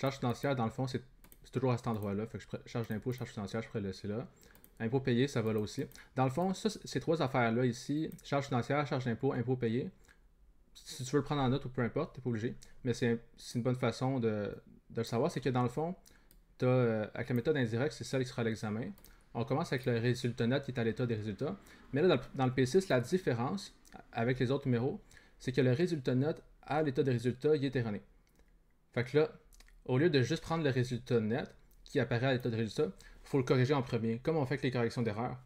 Charge financière, dans le fond, c'est toujours à cet endroit-là. Fait que charge d'impôt, charge financière, je pourrais le laisser là. Impôt payé, ça va là aussi. Dans le fond, ça, ces trois affaires-là ici, charge financière, charge d'impôt, impôt payé, si tu veux le prendre en note ou peu importe, t'es pas obligé. Mais c'est une bonne façon de le savoir, c'est que dans le fond, avec la méthode indirecte, c'est celle qui sera à l'examen. On commence avec le résultat net qui est à l'état des résultats. Mais là, dans le P6, la différence avec les autres numéros, c'est que le résultat net à l'état des résultats, il est erroné. Fait que là, au lieu de juste prendre le résultat net qui apparaît à l'état de résultat, il faut le corriger en premier, comme on fait avec les corrections d'erreurs.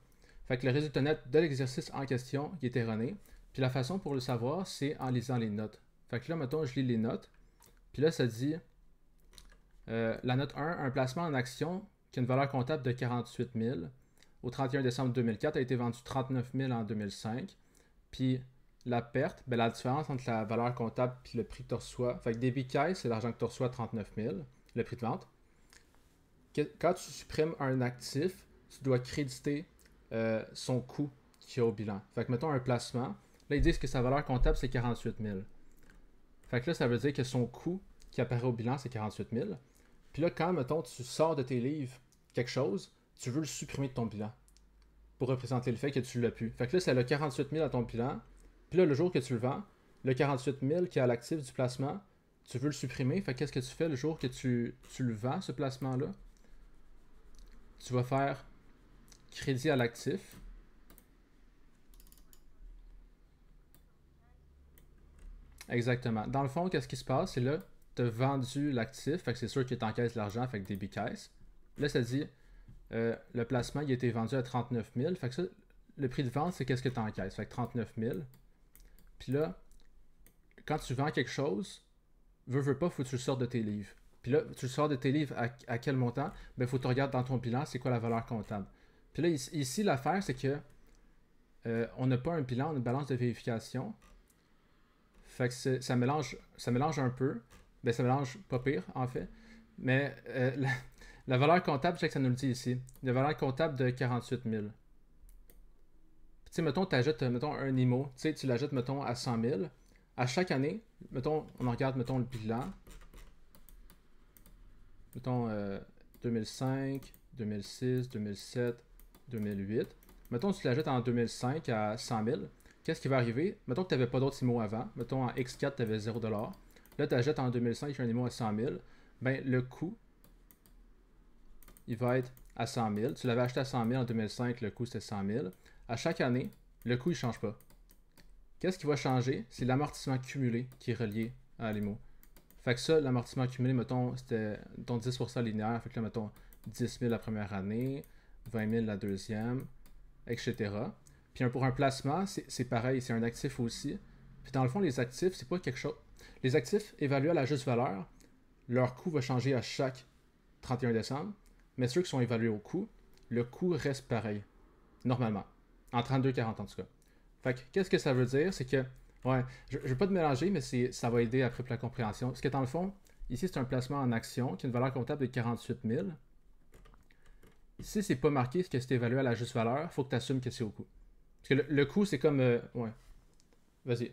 Fait que le résultat net de l'exercice en question, il est erroné. Puis la façon pour le savoir, c'est en lisant les notes. Fait que là, mettons, je lis les notes. Puis là, ça dit la note 1, un placement en action qui a une valeur comptable de 48 000 au 31 décembre 2004 a été vendu 39 000 en 2005. Puis la perte, ben la différence entre la valeur comptable et le prix que tu reçois. Fait que débit caisse, c'est l'argent que tu reçois, 39 000, le prix de vente. Quand tu supprimes un actif, tu dois créditer son coût qu'il y a au bilan. Fait que mettons un placement, là ils disent que sa valeur comptable c'est 48 000. Fait que là ça veut dire que son coût qui apparaît au bilan c'est 48 000. Puis là quand mettons tu sors de tes livres quelque chose, tu veux le supprimer de ton bilan pour représenter le fait que tu l'as pu. Fait que là c'est le 48 000 à ton bilan. Puis là le jour que tu le vends, le 48 000 qui est à l'actif du placement, tu veux le supprimer. Fait que qu'est-ce que tu fais le jour que tu le vends ce placement-là? Tu vas faire crédit à l'actif. Exactement. Dans le fond, qu'est-ce qui se passe? C'est là, tu as vendu l'actif, fait que c'est sûr que tu encaisses l'argent, fait que débit caisse. Là, ça dit, le placement, il a été vendu à 39 000. Fait que ça, le prix de vente, c'est qu'est-ce que tu encaisses. Fait que 39 000. Puis là, quand tu vends quelque chose, veux pas, faut que tu le sortes de tes livres. Puis là, tu le sors de tes livres à quel montant? Ben, il faut que tu regardes dans ton bilan, c'est quoi la valeur comptable. Puis là, ici l'affaire, c'est que on n'a pas un bilan, on a une balance de vérification. Fait que ça mélange un peu. Ben, ça mélange pas pire, en fait. Mais la valeur comptable, je sais que ça nous le dit ici. La valeur comptable de 48 000. Tu sais, mettons, tu ajoutes un IMO. Tu sais, tu l'ajoutes, mettons, à 100 000. À chaque année, mettons, on regarde, mettons, le bilan. Mettons 2005, 2006, 2007, 2008. Mettons, tu l'ajoutes en 2005 à 100 000. Qu'est-ce qui va arriver? Mettons que tu n'avais pas d'autres IMO avant. Mettons en X4, tu avais 0$. Là, tu achètes en 2005 un IMO à 100 000. Ben, le coût, il va être à 100 000. Tu l'avais acheté à 100 000 en 2005, le coût c'était 100 000. À chaque année, le coût, il ne change pas. Qu'est-ce qui va changer? C'est l'amortissement cumulé qui est relié à l'IMO. Fait que ça, l'amortissement cumulé, mettons, c'était 10% linéaire. Fait que là, mettons, 10 000 la première année, 20 000 la deuxième, etc. Puis pour un placement, c'est pareil, c'est un actif aussi. Puis dans le fond, les actifs, c'est pas quelque chose. Les actifs évalués à la juste valeur, leur coût va changer à chaque 31 décembre. Mais ceux qui sont évalués au coût, le coût reste pareil, normalement. En 32,40 en tout cas. Fait que qu'est-ce que ça veut dire? C'est que, ouais, je ne veux pas te mélanger, mais ça va aider après pour la compréhension. Parce que dans le fond, ici c'est un placement en action qui a une valeur comptable de 48 000. Si c'est pas marqué que c'est évalué à la juste valeur, il faut que tu assumes que c'est au coût. Parce que le coût, c'est comme. Ouais. Vas-y.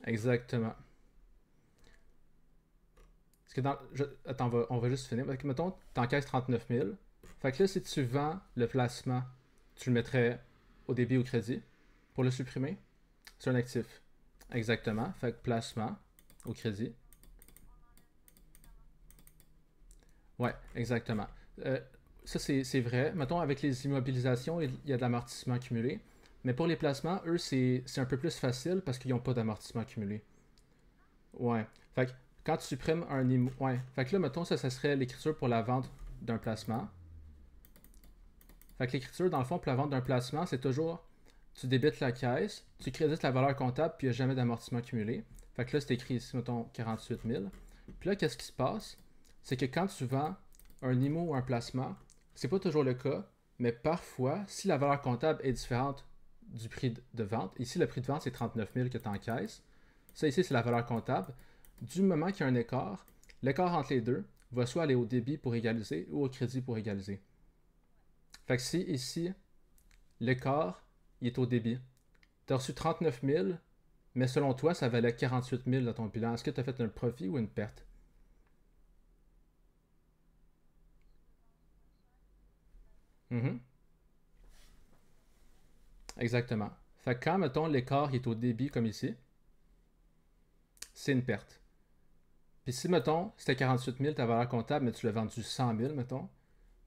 Exactement. Parce que attends, on va juste finir. Mettons, tu encaisses 39 000. Fait que là, si tu vends le placement, tu le mettrais au débit ou au crédit pour le supprimer. C'est un actif. Exactement. Fait que placement au crédit. Ouais, exactement. Euh, Ça, c'est vrai. Mettons, avec les immobilisations, il y a de l'amortissement cumulé. Mais pour les placements, eux, c'est un peu plus facile parce qu'ils n'ont pas d'amortissement cumulé. Ouais. Fait que quand tu supprimes un ouais. Fait que là, mettons, ça serait l'écriture pour la vente d'un placement. Fait que l'écriture, dans le fond, pour la vente d'un placement, c'est toujours tu débites la caisse, tu crédites la valeur comptable, puis il n'y a jamais d'amortissement cumulé. Fait que là, c'est écrit ici, mettons, 48 000. Puis là, qu'est-ce qui se passe? C'est que quand tu vends un IMO ou un placement, c'est pas toujours le cas, mais parfois, si la valeur comptable est différente du prix de vente, ici, le prix de vente, c'est 39 000 que tu encaisses. Ça, ici, c'est la valeur comptable. Du moment qu'il y a un écart, l'écart entre les deux va soit aller au débit pour égaliser ou au crédit pour égaliser. Fait que si ici, l'écart, il est au débit. Tu as reçu 39 000, mais selon toi, ça valait 48 000 dans ton bilan. Est-ce que tu as fait un profit ou une perte? Mhm. Exactement. Fait que quand, mettons, l'écart est au débit comme ici, c'est une perte. Puis si, mettons, c'était 48 000 ta valeur comptable, mais tu l'as vendu 100 000, mettons,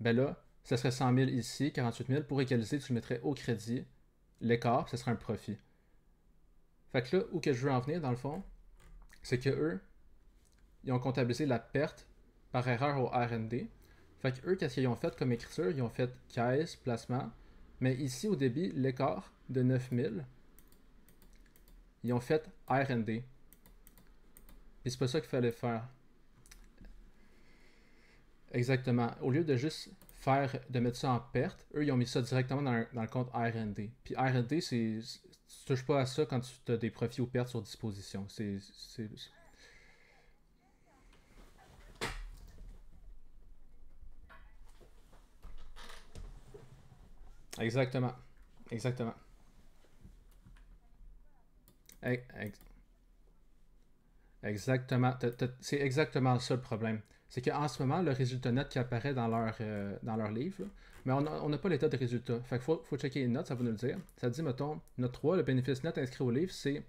ben là, ça serait 100 000 ici, 48 000. Pour égaliser, tu le mettrais au crédit, l'écart, ce serait un profit. Fait que là, où que je veux en venir, dans le fond, c'est que eux, ils ont comptabilisé la perte par erreur au R&D. Fait que eux, qu'est-ce qu'ils ont fait comme écriture? Ils ont fait caisse, placement. Mais ici, au débit, l'écart de 9000, ils ont fait R&D. Et c'est pas ça qu'il fallait faire. Exactement. Au lieu de juste de mettre ça en perte, eux, ils ont mis ça directement dans le compte R&D. Puis R&D, tu touches pas à ça quand tu as des profits ou pertes sur disposition. Exactement. Exactement. Ex- Exactement. C'est exactement ça le problème. C'est qu'en ce moment, le résultat net qui apparaît dans leur livre, là, mais on n'a pas l'état de résultat. Fait qu'il faut checker les notes, ça va nous le dire. Ça dit, mettons, note 3, le bénéfice net inscrit au livre, c'est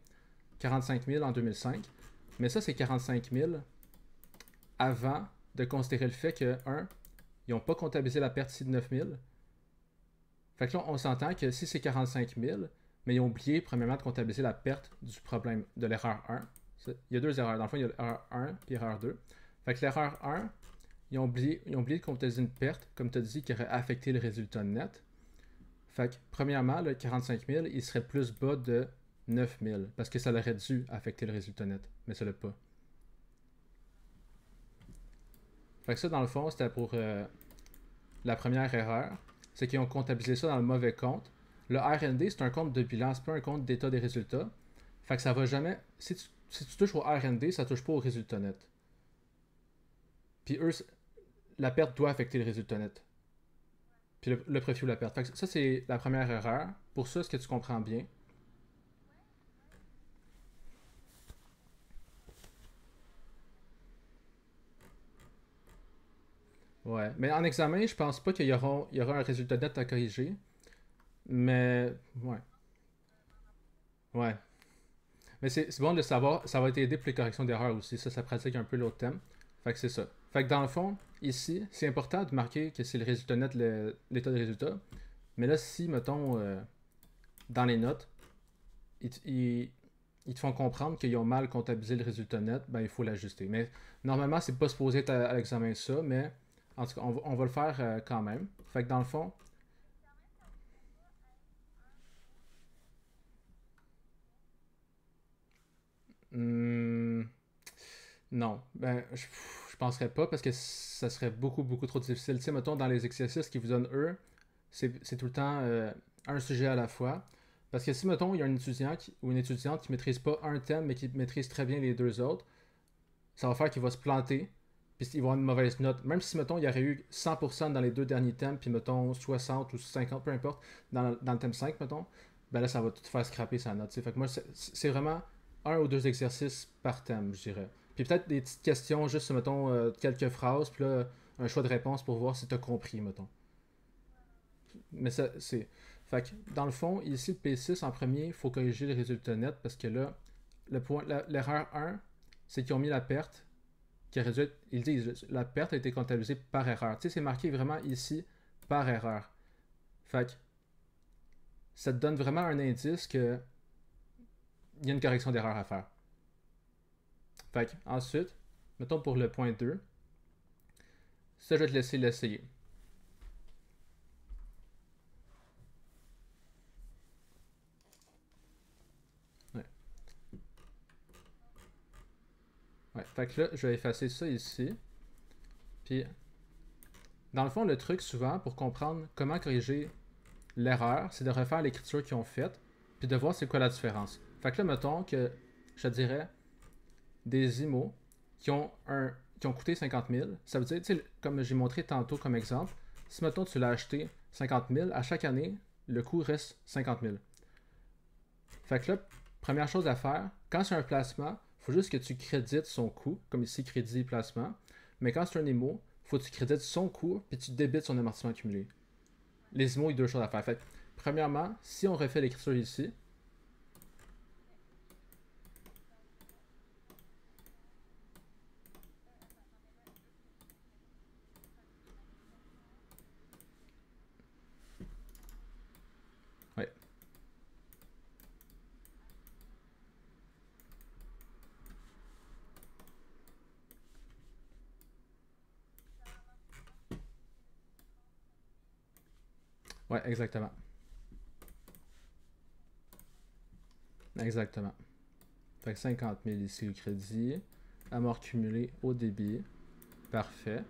45 000 en 2005. Mais ça, c'est 45 000 avant de considérer le fait que, un, ils n'ont pas comptabilisé la perte ici de 9 000. Fait que là, on s'entend que si c'est 45 000, mais ils ont oublié, premièrement, de comptabiliser la perte du problème de l'erreur 1. Il y a deux erreurs. Dans le fond, il y a l'erreur 1 et l'erreur 2. Fait que l'erreur 1, ils ont oublié de comptabiliser une perte, comme tu as dit, qui aurait affecté le résultat net. Fait que, premièrement, le 45 000, il serait plus bas de 9 000, parce que ça aurait dû affecter le résultat net, mais ça l'a pas. Fait que ça, dans le fond, c'était pour la première erreur, c'est qu'ils ont comptabilisé ça dans le mauvais compte. Le R&D, c'est un compte de bilan, c'est pas un compte d'état des résultats. Fait que ça va jamais. Si tu touches au R&D, ça touche pas au résultat net. Puis eux, la perte doit affecter le résultat net. Puis le profit ou la perte. Fait que ça, c'est la première erreur. Pour ça, est-ce que tu comprends bien? Ouais. Mais en examen, je pense pas qu'il y aura un résultat net à corriger. Mais, ouais. Ouais. Mais c'est bon de le savoir. Ça va t'aider pour les corrections d'erreurs aussi. Ça pratique un peu l'autre thème. Fait que c'est ça. Fait que dans le fond, ici, c'est important de marquer que c'est le résultat net, l'état de résultat. Mais là, si, mettons, dans les notes, ils te font comprendre qu'ils ont mal comptabilisé le résultat net, ben il faut l'ajuster. Mais normalement, c'est pas supposé être à l'examen ça, mais en tout cas, on va le faire quand même. Fait que dans le fond, hmm, non, ben je penserais pas parce que ça serait beaucoup, beaucoup trop difficile. Tu sais, mettons, dans les exercices qu'ils vous donnent eux, c'est tout le temps un sujet à la fois. Parce que si, mettons, il y a un étudiant ou une étudiante qui maîtrise pas un thème, mais qui maîtrise très bien les deux autres, ça va faire qu'il va se planter, puis il va avoir une mauvaise note. Même si, mettons, il y aurait eu 100% dans les deux derniers thèmes, puis, mettons, 60 ou 50, peu importe, dans le thème 5, mettons, ben là, ça va tout faire scraper sa note. T'sais. Fait que moi, c'est vraiment un ou deux exercices par thème, je dirais. Puis peut-être des petites questions, juste, mettons, quelques phrases, puis là, un choix de réponse pour voir si tu as compris, mettons. Mais ça, c'est. Fait que, dans le fond, ici, le P6, en premier, il faut corriger le résultat net parce que là, l'erreur 1, c'est qu'ils ont mis la perte qui aurait dû être. Ils disent, la perte a été comptabilisée par erreur. Tu sais, c'est marqué vraiment ici, par erreur. Fait que, ça te donne vraiment un indice que il y a une correction d'erreur à faire. Fait que, ensuite, mettons pour le point 2, ça, je vais te laisser l'essayer. Ouais. Ouais. Fait que là, je vais effacer ça ici. Puis, dans le fond, le truc souvent pour comprendre comment corriger l'erreur, c'est de refaire l'écriture qu'ils ont faite, puis de voir c'est quoi la différence. Fait que là, mettons que je te dirais des IMO qui ont coûté 50 000, ça veut dire, comme j'ai montré tantôt comme exemple, si mettons tu l'as acheté 50 000, à chaque année, le coût reste 50 000. Fait que là, première chose à faire, quand c'est un placement, il faut juste que tu crédites son coût, comme ici, crédit placement. Mais quand c'est un IMO, il faut que tu crédites son coût, puis tu débites son amortissement accumulé. Les IMO, il y a deux choses à faire. Fait premièrement, si on refait l'écriture ici, ouais, ouais, exactement. Exactement. Fait que 50 000 ici au crédit, amort cumulé au débit, parfait.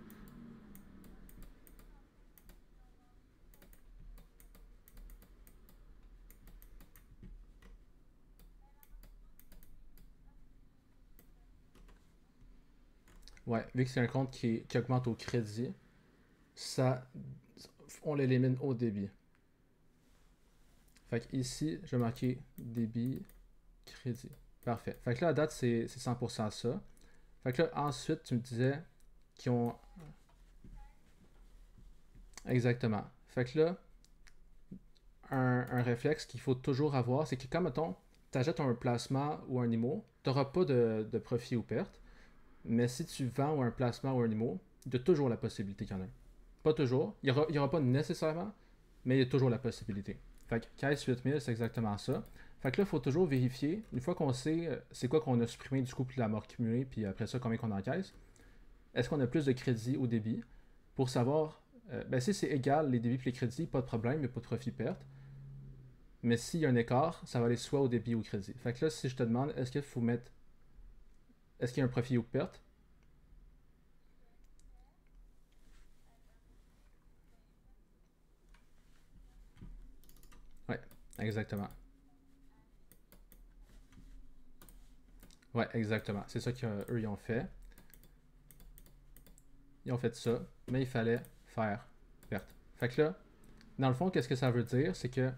Ouais, vu que c'est un compte qui augmente au crédit, ça, on l'élimine au débit. Fait que ici, je vais marquer débit, crédit. Parfait. Fait que là, à date, c'est 100% ça. Fait que là, ensuite, tu me disais qu'ils ont... Exactement. Fait que là, un réflexe qu'il faut toujours avoir, c'est que quand, mettons, tu achètes un placement ou un IMO, tu n'auras pas de profit ou perte. Mais si tu vends ou un placement ou un IMO, il y a toujours la possibilité qu'il y en ait. Pas toujours. Il y aura pas nécessairement, mais il y a toujours la possibilité. Fait que caisse 8000, c'est exactement ça. Fait que là, il faut toujours vérifier, une fois qu'on sait c'est quoi qu'on a supprimé du coup, puis la mort cumulée, puis après ça, combien qu'on encaisse, est-ce qu'on a plus de crédit au débit pour savoir, ben si c'est égal les débits et les crédits, pas de problème, il n'y a pas de profit-perte. Mais s'il y a un écart, ça va aller soit au débit ou au crédit. Fait que là, si je te demande, est-ce qu'il faut mettre, est-ce qu'il y a un profit ou perte? Ouais, exactement. Ouais, exactement. C'est ça qu'eux, ils ont fait. Ils ont fait ça, mais il fallait faire perte. Fait que là, dans le fond, qu'est-ce que ça veut dire? C'est que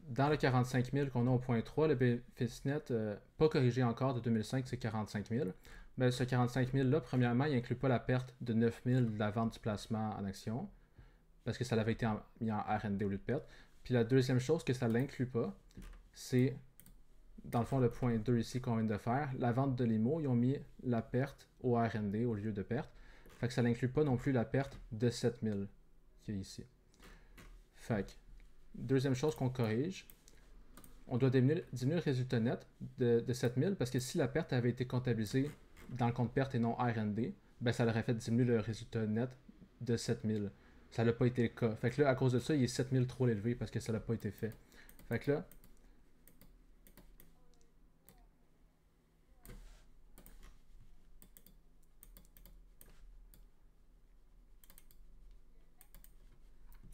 dans le 45 000 qu'on a au point 3, le bénéfice net, pas corrigé encore de 2005, c'est 45 000. Mais ce 45 000-là, premièrement, il n'inclut pas la perte de 9 000 de la vente du placement en action, parce que ça avait été mis en R&D au lieu de perte. Puis la deuxième chose que ça ne l'inclut pas, c'est dans le fond, le point 2 ici qu'on vient de faire, la vente de l'IMO, ils ont mis la perte au R&D au lieu de perte. Fait que ça n'inclut pas non plus la perte de 7000 qui est ici. Fait que, deuxième chose qu'on corrige, on doit diminuer le résultat net de 7000 parce que si la perte avait été comptabilisée dans le compte perte et non R&D, ben ça aurait fait diminuer le résultat net de 7000. Ça n'a pas été le cas. Fait que là, à cause de ça, il est 7000 trop élevé parce que ça n'a pas été fait. Fait que là,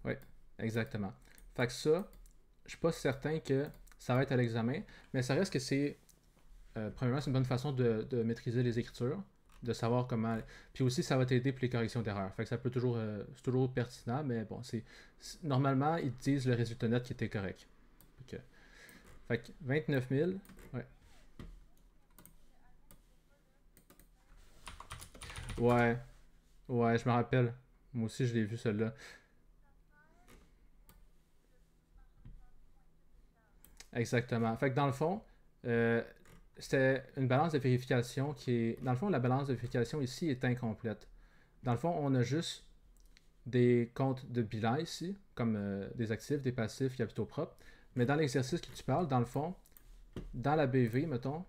oui, exactement. Fait que ça, je suis pas certain que ça va être à l'examen, mais ça reste que c'est, premièrement, c'est une bonne façon de maîtriser les écritures, de savoir comment. Puis aussi, ça va t'aider pour les corrections d'erreurs. Fait que ça peut toujours, c'est toujours pertinent, mais bon, normalement, ils te disent le résultat net qui était correct. Ok. Fait que 29 000, ouais. Ouais, ouais, je me rappelle. Moi aussi, je l'ai vu, celle-là. Exactement. Fait que dans le fond, euh, c'était une balance de vérification qui est. Dans le fond, la balance de vérification ici est incomplète. Dans le fond, on a juste des comptes de bilan ici, comme des actifs, des passifs, capitaux propres. Mais dans l'exercice que tu parles, dans le fond, dans la BV, mettons,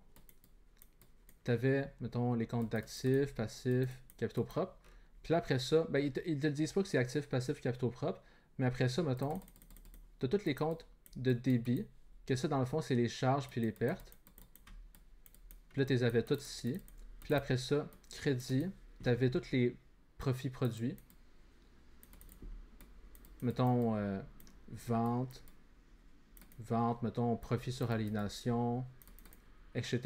tu avais, mettons, les comptes d'actifs, passifs, capitaux propres. Puis là, après ça, ben, ils te disent pas que c'est actifs, passifs, capitaux propres. Mais après ça, mettons, tu as tous les comptes de débit, que ça, dans le fond, c'est les charges puis les pertes. Puis là, tu les avais toutes ici. Puis là, après ça, crédit, tu avais tous les profits produits. Mettons, vente, vente, mettons, profit sur aliénation, etc.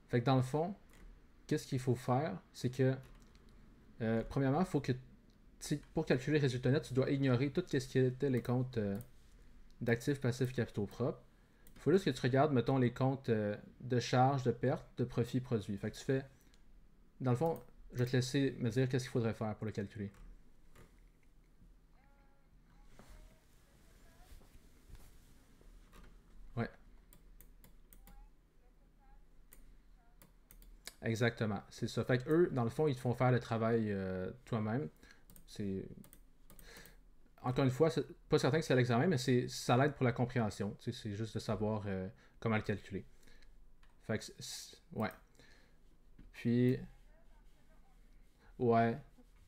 Fait que dans le fond, qu'est-ce qu'il faut faire? C'est que, premièrement, il faut que, pour calculer le résultat net, tu dois ignorer tout ce qui était les comptes d'actifs, passifs, capitaux propres. Il faut juste que tu regardes, mettons, les comptes de charges, de pertes, de profits, produits. Fait que tu fais... Dans le fond, je vais te laisser me dire qu'est-ce qu'il faudrait faire pour le calculer. Ouais, exactement. C'est ça. Fait que eux, dans le fond, ils te font faire le travail toi-même. C'est... Encore une fois, c'est pas certain que c'est l'examen, mais ça l'aide pour la compréhension. Tu sais, c'est juste de savoir comment le calculer. Fait que, ouais. Puis, ouais.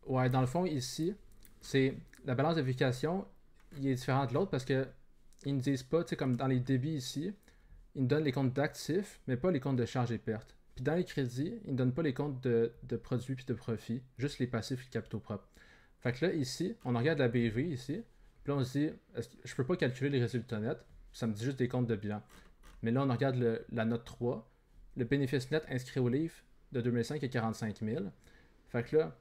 Ouais, dans le fond, ici, c'est la balance de vérification, il est différent de l'autre parce que ils ne disent pas, tu sais, comme dans les débits ici, ils nous donnent les comptes d'actifs, mais pas les comptes de charges et pertes. Puis dans les crédits, ils ne donnent pas les comptes de produits puis de profits, juste les passifs et les capitaux propres. Fait que là, ici, on regarde la BV ici, puis là, on se dit, je peux pas calculer les résultats nets, ça me dit juste des comptes de bilan. Mais là, on regarde la note 3, le bénéfice net inscrit au livre de 2005 est 45 000. Fait que là,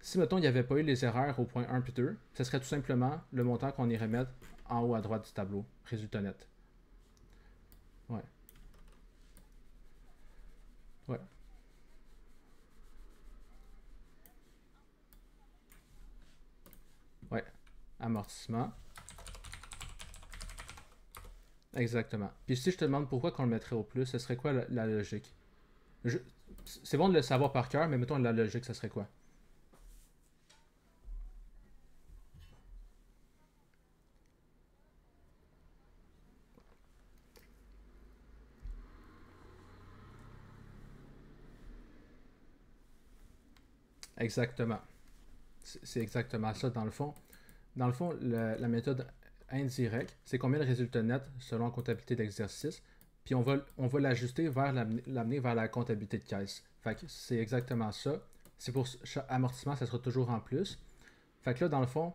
si, mettons, il n'y avait pas eu les erreurs au point 1 puis 2, ce serait tout simplement le montant qu'on irait mettre en haut à droite du tableau, résultat net. Ouais, ouais, ouais. Amortissement. Exactement. Puis si je te demande pourquoi qu'on le mettrait au plus, ce serait quoi la logique? Je- C'est bon de le savoir par cœur, mais mettons la logique, ce serait quoi? Exactement. C'est exactement ça dans le fond. Dans le fond, la méthode indirecte, c'est combien le résultat net selon la comptabilité d'exercice, puis on va l'ajuster vers l'amener vers la comptabilité de caisse. Fait que c'est exactement ça. C'est pour amortissement, ça sera toujours en plus. Fait que là, dans le fond,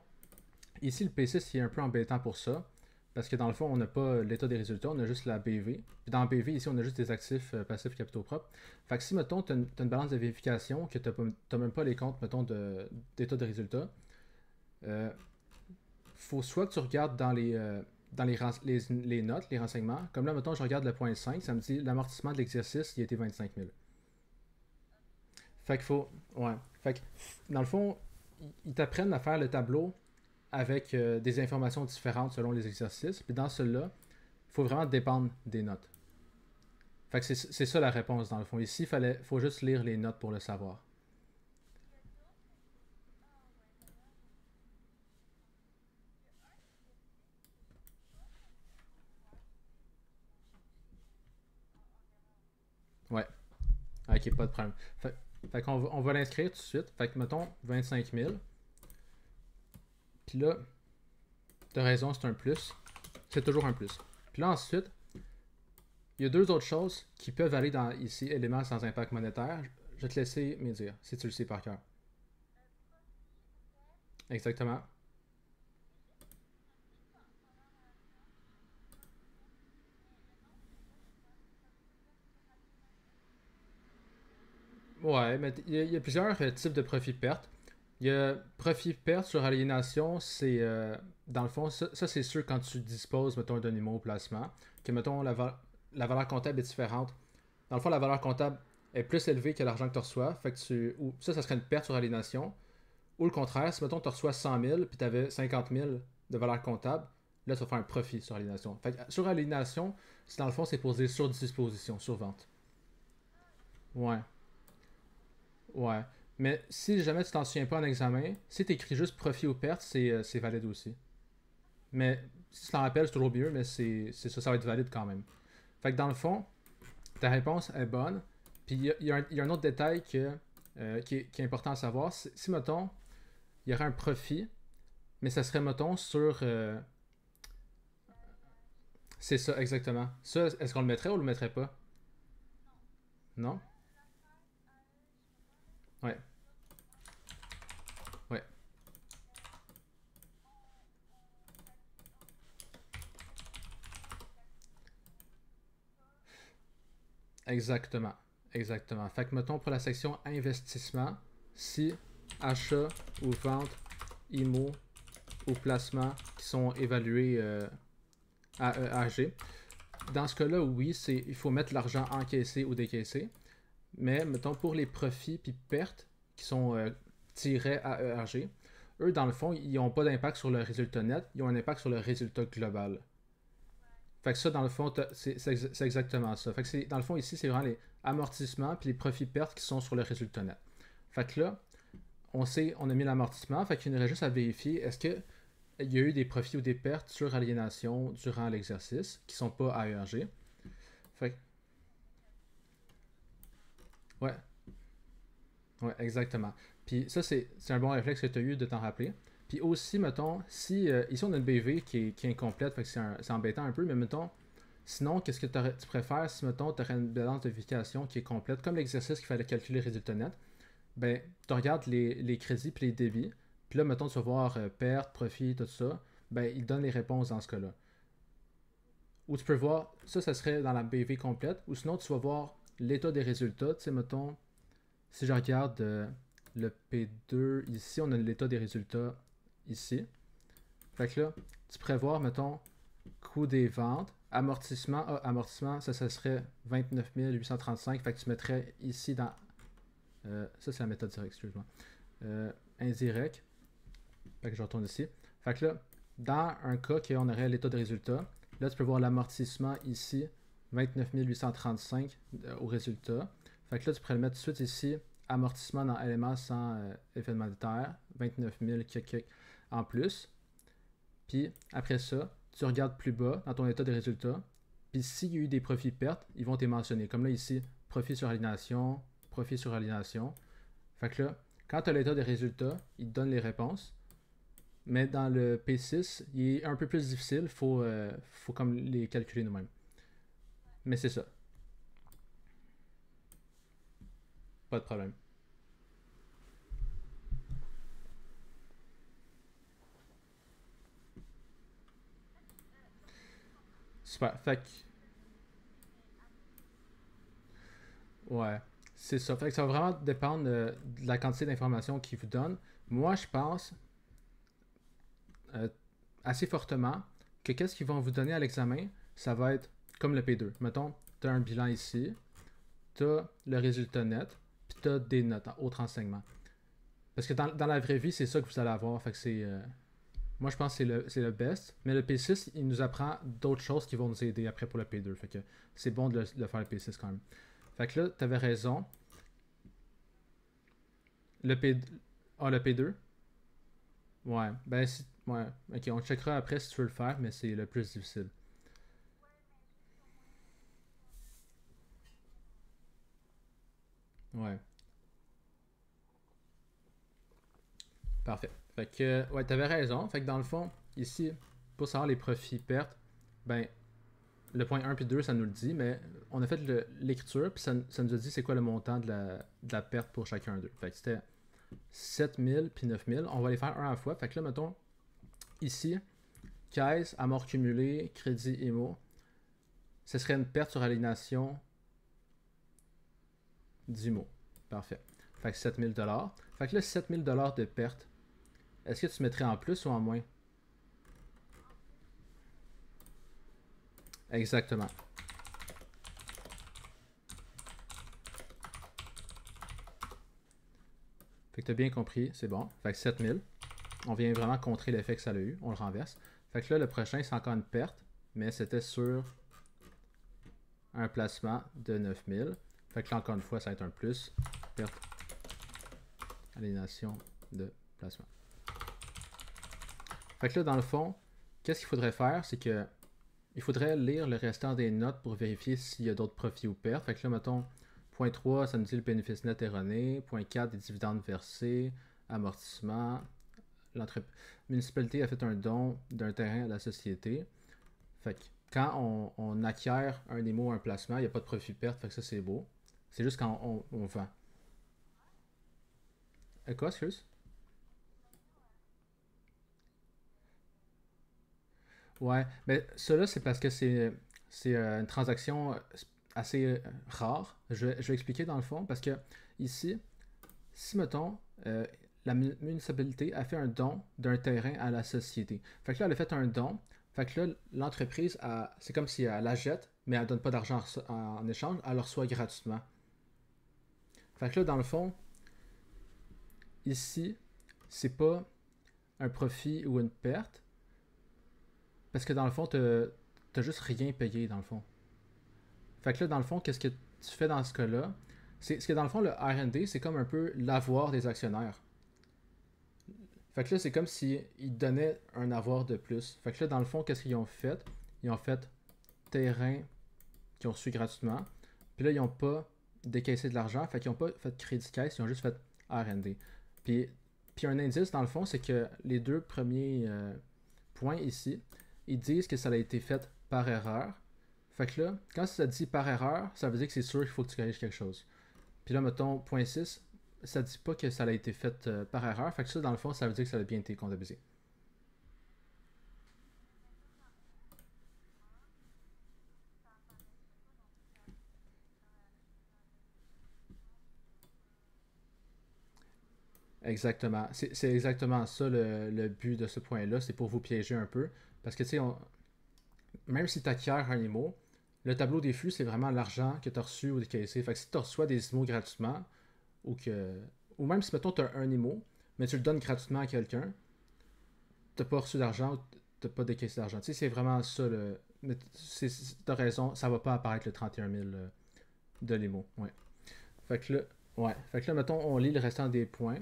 ici, le P6 est un peu embêtant pour ça. Parce que dans le fond, on n'a pas l'état des résultats, on a juste la BV. Puis dans la BV, ici, on a juste des actifs passifs capitaux propres. Fait que si, mettons, tu as, une balance de vérification, que tu n'as même pas les comptes, mettons, d'état de résultats, euh, faut soit que tu regardes dans les notes, les renseignements. Comme là, mettons, je regarde le point 5, ça me dit l'amortissement de l'exercice, il a été 25 000. Fait qu'il faut. Ouais. Fait que, dans le fond, ils t'apprennent à faire le tableau avec des informations différentes selon les exercices. Puis dans celui-là, il faut vraiment dépendre des notes. Fait que c'est ça la réponse dans le fond. Ici, faut juste lire les notes pour le savoir. Ouais. Ok, pas de problème. Fait qu'on va l'inscrire tout de suite. Fait que mettons 25 000. Puis là, t'as raison, c'est un plus. C'est toujours un plus. Puis là, ensuite, il y a deux autres choses qui peuvent aller dans ici, éléments sans impact monétaire. Je vais te laisser me dire, si tu le sais par cœur. Exactement. Ouais, mais il y a plusieurs types de profit-perte. Il y a profit-perte sur aliénation, c'est dans le fond, ça c'est sûr quand tu disposes, mettons, d'un immo au placement, que mettons la valeur comptable est différente. Dans le fond, la valeur comptable est plus élevée que l'argent que tu reçois. Fait que ça serait une perte sur aliénation. Ou le contraire, si mettons tu reçois 100 000 puis tu avais 50 000 de valeur comptable, là tu vas faire un profit sur aliénation. Fait que sur aliénation, dans le fond, c'est pour dire sur disposition, sur vente. Ouais, ouais. Mais si jamais tu t'en souviens pas en examen, si tu écris juste profit ou perte, c'est valide aussi. Mais si tu t'en rappelles, c'est toujours mieux, mais c'est ça, ça va être valide quand même. Fait que dans le fond, ta réponse est bonne. Puis il y a un autre détail qui est important à savoir. Si, mettons, il y aurait un profit, mais ça serait, mettons, sur. C'est ça, exactement. Ça, est-ce qu'on le mettrait ou on le mettrait pas? Non? Ouais, ouais, exactement. Exactement. Fait que, mettons, pour la section investissement, si achat ou vente, IMO ou placement qui sont évalués AERG. Dans ce cas-là, oui, il faut mettre l'argent encaissé ou décaissé. Mais, mettons, pour les profits puis pertes qui sont tirés AERG, eux, dans le fond, ils n'ont pas d'impact sur le résultat net, ils ont un impact sur le résultat global. Fait que ça, dans le fond, c'est exactement ça. Fait que dans le fond, ici, c'est vraiment les amortissements puis les profits-pertes qui sont sur le résultat net. Fait que là, on a mis l'amortissement, fait qu'il y aurait juste à vérifier est-ce qu'il y a eu des profits ou des pertes sur aliénation durant l'exercice qui sont pas AERG. Fait que, ouais, ouais, exactement. Puis ça, c'est un bon réflexe que tu as eu de t'en rappeler. Puis aussi, mettons, si ici on a une BV qui est incomplète, fait que c'est embêtant un peu, mais mettons, sinon, qu'est-ce que tu préfères si, mettons, tu aurais une balance de vérification qui est complète, comme l'exercice qu'il fallait calculer le résultat net, ben, tu regardes les crédits puis les débits, puis là, mettons, tu vas voir perte, profit, tout ça, ben, il donne les réponses dans ce cas-là. Ou tu peux voir, ça serait dans la BV complète, ou sinon, tu vas voir l'état des résultats, tu sais, mettons, si je regarde le P2 ici, on a l'état des résultats ici. Fait que là, tu pourrais voir, mettons, coût des ventes, amortissement. Ah, amortissement, ça serait 29 835. Fait que tu mettrais ici dans. Ça, c'est la méthode directe, excuse-moi. Indirect. Fait que je retourne ici. Fait que là, dans un cas qu'on aurait l'état de résultat, là, tu peux voir l'amortissement ici, 29 835 au résultat. Fait que là, tu pourrais le mettre tout de suite ici, amortissement dans éléments sans effet monétaire, 29 000 en plus. Puis après ça, tu regardes plus bas dans ton état de résultat. Puis s'il y a eu des profits-pertes, ils vont te mentionner. Comme là ici, profit sur aliénation, profit sur aliénation. Fait que là, quand tu as l'état des résultats, il te donne les réponses. Mais dans le P6, il est un peu plus difficile. Faut comme les calculer nous-mêmes. Mais c'est ça. Pas de problème. Super. Fait que, ouais, c'est ça. Fait que ça va vraiment dépendre de la quantité d'informations qu'ils vous donnent. Moi, je pense euh, assez fortement que qu'est-ce qu'ils vont vous donner à l'examen, ça va être comme le P2. Mettons, tu as un bilan ici, tu as le résultat net, puis tu as des notes, autres enseignements. Parce que dans la vraie vie, c'est ça que vous allez avoir. Fait que moi, je pense que c'est le best. Mais le P6, il nous apprend d'autres choses qui vont nous aider après pour le P2. Fait que c'est bon de le faire le P6 quand même. Fait que là, tu avais raison. Le P... Ah, le P2? Ouais. Ben, ouais. Ok, on checkera après si tu veux le faire, mais c'est le plus difficile. Ouais. Parfait. Fait que, ouais, t'avais raison. Fait que dans le fond, ici, pour savoir les profits-pertes, ben, le point 1 puis 2, ça nous le dit, mais on a fait l'écriture, puis ça nous a dit c'est quoi le montant de la perte pour chacun d'eux. Fait que c'était 7000 puis 9000. On va les faire un à la fois. Fait que là, mettons, ici, caisse, amort cumulé, crédit IMO, ce serait une perte sur aliénation d'IMO. Parfait. Fait que 7000$. Fait que là, 7000$ de perte, est-ce que tu mettrais en plus ou en moins? Exactement. Fait que t'as bien compris, c'est bon. Fait que 7000. On vient vraiment contrer l'effet que ça a eu. On le renverse. Fait que là, le prochain, c'est encore une perte, mais c'était sur un placement de 9000. Fait que là, encore une fois, ça va être un plus. Perte, aliénation de placement. Fait que là, dans le fond, qu'est-ce qu'il faudrait faire? C'est que il faudrait lire le restant des notes pour vérifier s'il y a d'autres profits ou pertes. Fait que là, mettons, point 3, ça nous dit le bénéfice net erroné. Point 4, des dividendes versés, amortissement. La municipalité a fait un don d'un terrain à la société. Fait que quand on acquiert un émo ou un placement, il n'y a pas de profit-perte, fait que ça c'est beau. C'est juste quand on vend. Quoi, excuse? Ouais, mais cela c'est parce que c'est une transaction assez rare. Je vais expliquer dans le fond, parce que ici, si mettons, la municipalité a fait un don d'un terrain à la société. Fait que là, elle a fait un don, Fait que là, l'entreprise, c'est comme si elle la jette, mais elle ne donne pas d'argent en échange, elle le reçoit gratuitement. Fait que là, dans le fond, ici, c'est pas un profit ou une perte, parce que dans le fond, t'as juste rien payé, dans le fond. Fait que là, dans le fond, qu'est-ce que tu fais dans ce cas-là? Ce que dans le fond, le R&D, c'est comme un peu l'avoir des actionnaires. Fait que là, c'est comme s'ils donnaient un avoir de plus. Fait que là, dans le fond, qu'est-ce qu'ils ont fait? Ils ont fait terrain qu'ils ont reçu gratuitement. Puis là, ils n'ont pas décaissé de l'argent. Fait qu'ils n'ont pas fait crédit caisse, ils ont juste fait R&D. Puis un indice, dans le fond, c'est que les deux premiers points ici, ils disent que ça a été fait par erreur. Fait que là, quand ça dit par erreur, ça veut dire que c'est sûr qu'il faut que tu corriges quelque chose. Puis là, mettons, point 6, ça dit pas que ça a été fait par erreur. Fait que ça, dans le fond, ça veut dire que ça a bien été comptabilisé. Exactement. C'est exactement ça le but de ce point-là. C'est pour vous piéger un peu. Parce que, tu sais, même si tu acquiers un IMO, le tableau des flux, c'est vraiment l'argent que tu as reçu ou décaissé. Fait que si tu reçois des IMO gratuitement, ou même si, mettons, tu as un IMO, mais tu le donnes gratuitement à quelqu'un, tu n'as pas reçu d'argent ou tu n'as pas décaissé d'argent. Tu sais, c'est vraiment ça. Mais tu as raison, ça va pas apparaître le 31 000 de l'IMO. Ouais. Fait que là, ouais. Fait que là, mettons, on lit le restant des points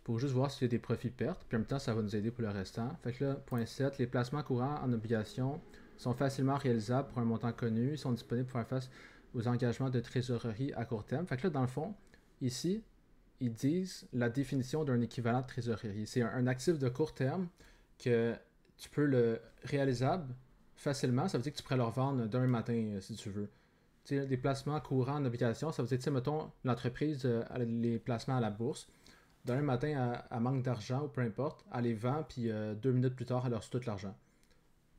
pour juste voir s'il y a des profits-pertes. Puis en même temps, ça va nous aider pour le restant. Fait que là, point 7, les placements courants en obligations sont facilement réalisables pour un montant connu. Ils sont disponibles pour faire face aux engagements de trésorerie à court terme. Fait que là, dans le fond, ici, ils disent la définition d'un équivalent de trésorerie. C'est un actif de court terme que tu peux le réalisable facilement. Ça veut dire que tu pourrais le revendre d'un matin si tu veux. T'sais, des placements courants en obligation, ça veut dire, mettons, l'entreprise a les placements à la bourse. D'un matin, elle manque d'argent ou peu importe, elle les vend, puis 2 minutes plus tard, elle a reçu tout l'argent.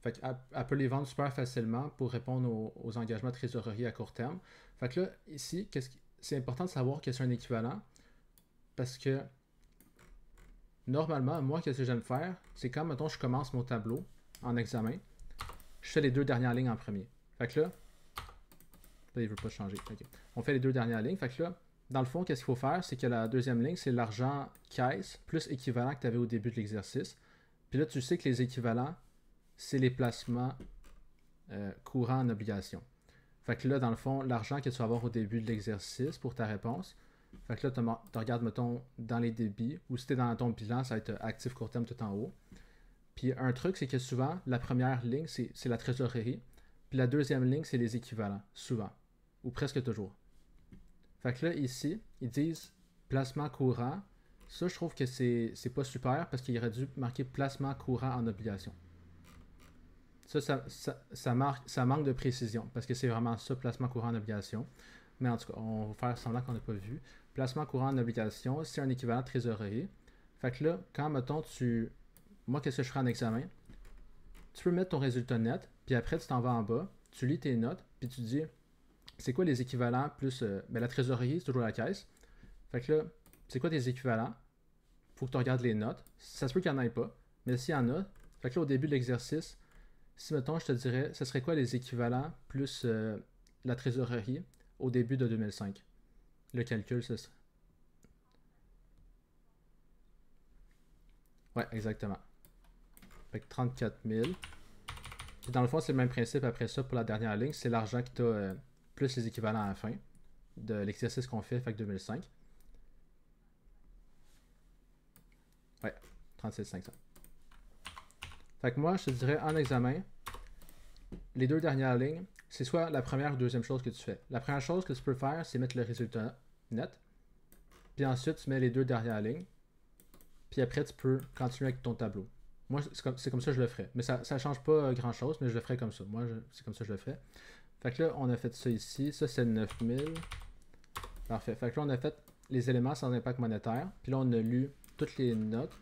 Fait qu'elle peut les vendre super facilement pour répondre aux engagements de trésorerie à court terme. Fait que là, ici, c'est important de savoir que c'est un équivalent parce que normalement, moi, qu'est-ce que j'aime faire, c'est quand, mettons, je commence mon tableau en examen, je fais les deux dernières lignes en premier. Fait que là, il ne veut pas changer. Okay. On fait les deux dernières lignes. Fait que là, dans le fond, qu'est-ce qu'il faut faire? C'est que la deuxième ligne, c'est l'argent caisse plus équivalent que tu avais au début de l'exercice. Puis là, tu sais que les équivalents, c'est les placements courants en obligation. Fait que là, dans le fond, l'argent que tu vas avoir au début de l'exercice pour ta réponse. Fait que là, tu regardes, mettons, dans les débits, ou si tu es dans ton bilan, ça va être actif court terme tout en haut. Puis un truc, c'est que souvent, la première ligne, c'est la trésorerie. Puis la deuxième ligne, c'est les équivalents, souvent. Ou presque toujours. Fait que là, ici, ils disent placement courant. Ça, je trouve que c'est pas super parce qu'il aurait dû marquer placement courant en obligation. Ça manque de précision parce que c'est vraiment ça, placement courant en obligation. Mais en tout cas, on va faire semblant qu'on n'a pas vu. Placement courant en obligation, c'est un équivalent de trésorerie. Fait que là, quand, mettons, moi, qu'est-ce que je ferai en examen? Tu peux mettre ton résultat net, puis après, tu t'en vas en bas, tu lis tes notes, puis tu dis c'est quoi les équivalents plus. La trésorerie, c'est toujours la caisse. Fait que là, c'est quoi tes équivalents? Faut que tu regardes les notes. Ça se peut qu'il n'y en ait pas, mais s'il y en a, fait que là, au début de l'exercice, si mettons, je te dirais, ce serait quoi les équivalents plus la trésorerie au début de 2005? Le calcul, c'est ça. Ouais, exactement. Fait que 34 000. Puis dans le fond, c'est le même principe après ça pour la dernière ligne. C'est l'argent que tu as plus les équivalents à la fin de l'exercice qu'on fait que 2005. Ouais, 37 500. Fait que moi, je te dirais en examen, les deux dernières lignes, c'est soit la première ou deuxième chose que tu fais. La première chose que tu peux faire, c'est mettre le résultat net. Puis ensuite, tu mets les deux dernières lignes. Puis après, tu peux continuer avec ton tableau. Moi, c'est comme ça que je le ferais. Mais ça ne change pas grand-chose, mais je le ferais comme ça. Moi, c'est comme ça que je le ferais. Fait que là, on a fait ça ici. Ça, c'est 9000. Parfait. Fait que là, on a fait les éléments sans impact monétaire. Puis là, on a lu toutes les notes.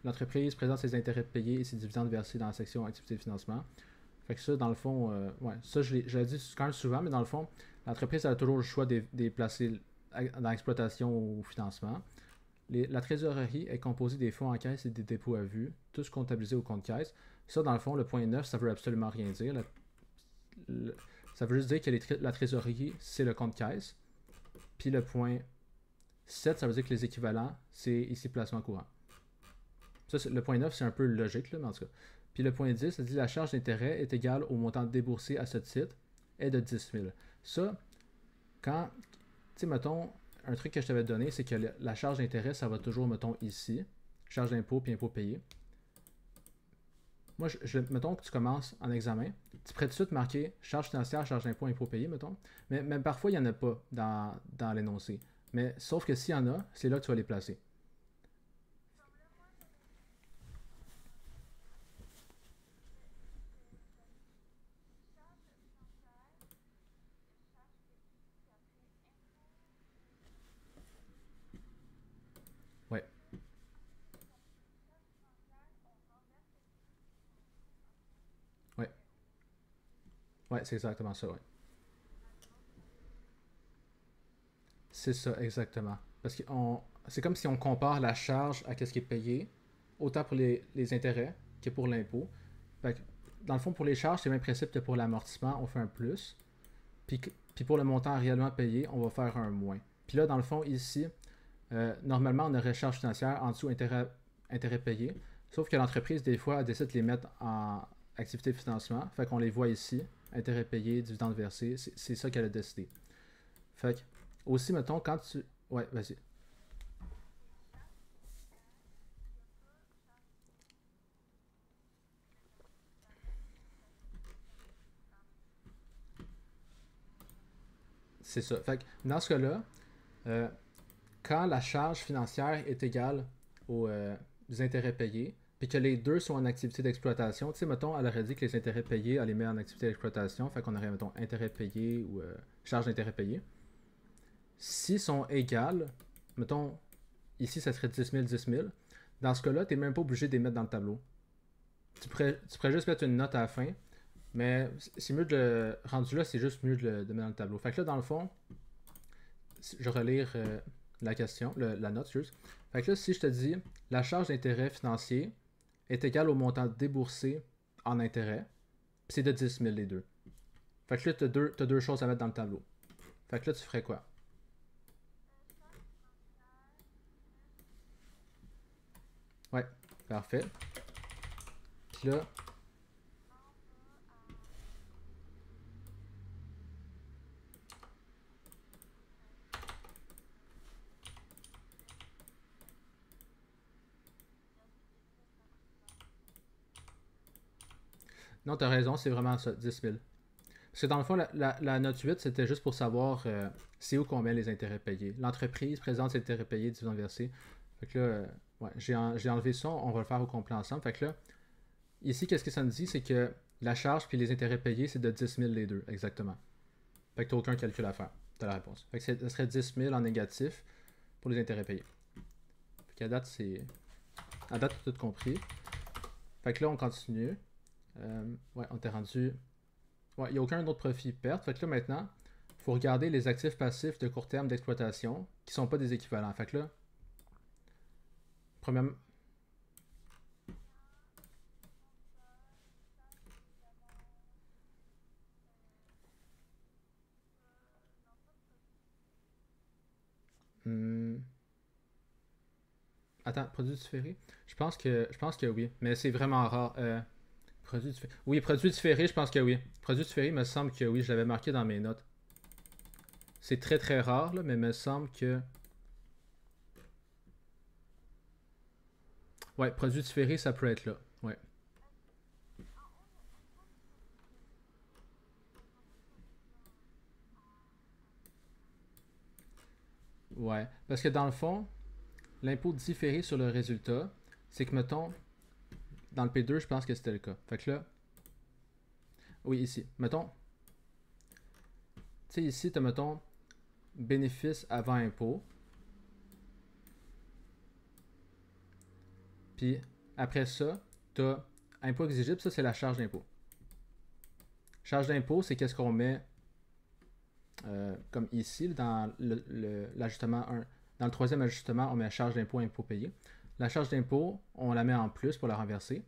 L'entreprise présente ses intérêts payés et ses dividendes versés dans la section activité de financement. Fait que ça, dans le fond, ouais, ça, je l'ai dit quand même souvent, mais dans le fond, l'entreprise a toujours le choix de les placer dans l'exploitation ou au financement. La trésorerie est composée des fonds en caisse et des dépôts à vue, tous comptabilisés au compte caisse. Ça, dans le fond, le point 9, ça veut absolument rien dire. Ça veut juste dire que la trésorerie, c'est le compte caisse. Puis le point 7, ça veut dire que les équivalents, c'est ici placement courant. Ça, le point 9, c'est un peu logique, là, mais en tout cas. Puis le point 10, ça dit la charge d'intérêt est égale au montant déboursé à ce titre est de 10 000. Ça, quand, tu sais, mettons, un truc que je t'avais donné, c'est que la charge d'intérêt, ça va toujours, mettons, ici, charge d'impôt puis impôt payé. Moi, mettons que tu commences en examen, tu pourrais tout de suite marquer charge financière, charge d'impôt, impôt payé, mettons. Mais parfois, il n'y en a pas dans l'énoncé. Mais sauf que s'il y en a, c'est là que tu vas les placer. Ouais. Ouais. Ouais, c'est exactement ça, ouais. C'est ça, exactement. Parce que c'est comme si on compare la charge à ce qui est payé, autant pour les intérêts que pour l'impôt. Fait que, dans le fond, pour les charges, c'est le même principe que pour l'amortissement, on fait un plus. Puis, puis pour le montant réellement payé, on va faire un moins. Puis là, dans le fond, ici, normalement, on aurait charge financière en dessous intérêt payé. Sauf que l'entreprise, des fois, elle décide de les mettre en activité de financement. Fait qu'on les voit ici, intérêt payé, dividende versé. C'est ça qu'elle a décidé. Fait que, aussi, mettons, quand tu. Ouais, vas-y. C'est ça. Fait que, dans ce cas-là, euh, quand la charge financière est égale aux intérêts payés, puis que les deux sont en activité d'exploitation, tu sais, mettons, elle aurait dit que les intérêts payés, elle les met en activité d'exploitation, fait qu'on aurait, mettons, intérêts payés ou charge d'intérêts payés. S'ils sont égales, mettons, ici, ça serait 10 000, 10 000. Dans ce cas-là, tu n'es même pas obligé de les mettre dans le tableau. Tu pourrais juste mettre une note à la fin, mais c'est mieux de rendu là, c'est juste mieux de mettre dans le tableau. Fait que là, dans le fond, je vais relire la question, la note, juste. Fait que là, si je te dis la charge d'intérêt financier est égale au montant déboursé en intérêt, puis c'est de 10 000 les deux. Fait que là, tu as deux choses à mettre dans le tableau. Fait que là, tu ferais quoi? Ouais, parfait. Puis là, non, t'as raison, c'est vraiment ça, 10 000. Parce que dans le fond, la note 8, c'était juste pour savoir c'est où qu'on met les intérêts payés. L'entreprise présente ses intérêts payés, dividendes versés. Fait que là, ouais, j'ai enlevé ça, on va le faire au complet ensemble. Fait que là, ici, qu'est-ce que ça nous dit? C'est que la charge puis les intérêts payés, c'est de 10 000 les deux, exactement. Fait que t'as aucun calcul à faire. T'as la réponse. Fait que ça serait 10 000 en négatif pour les intérêts payés. Fait qu'à date, c'est. À date, t'as tout compris. Fait que là, on continue. Ouais, on t'est rendu. Ouais, il n'y a aucun autre profit perte. Fait que là, maintenant, il faut regarder les actifs passifs de court terme d'exploitation qui ne sont pas des équivalents. Fait que là, premièrement. Hmm, attends, produit différé? Je pense que oui, mais c'est vraiment rare. Produit différé. Oui, produit différé, je pense que oui. Produit différé, il me semble que oui, je l'avais marqué dans mes notes. C'est très très rare, là, mais il me semble que. Ouais, produit différé, ça peut être là. Ouais. Ouais. Parce que dans le fond, l'impôt différé sur le résultat, c'est que, mettons, dans le P2, je pense que c'était le cas. Fait que là, oui, ici. Mettons, tu sais, ici, tu as, mettons, bénéfice avant impôt. Puis après ça, tu as impôt exigible, ça c'est la charge d'impôt. Charge d'impôt, c'est qu'est-ce qu'on met comme ici, dans l'ajustement 1. Dans le troisième ajustement, on met la charge d'impôt, impôt payé. La charge d'impôt, on la met en plus pour la renverser.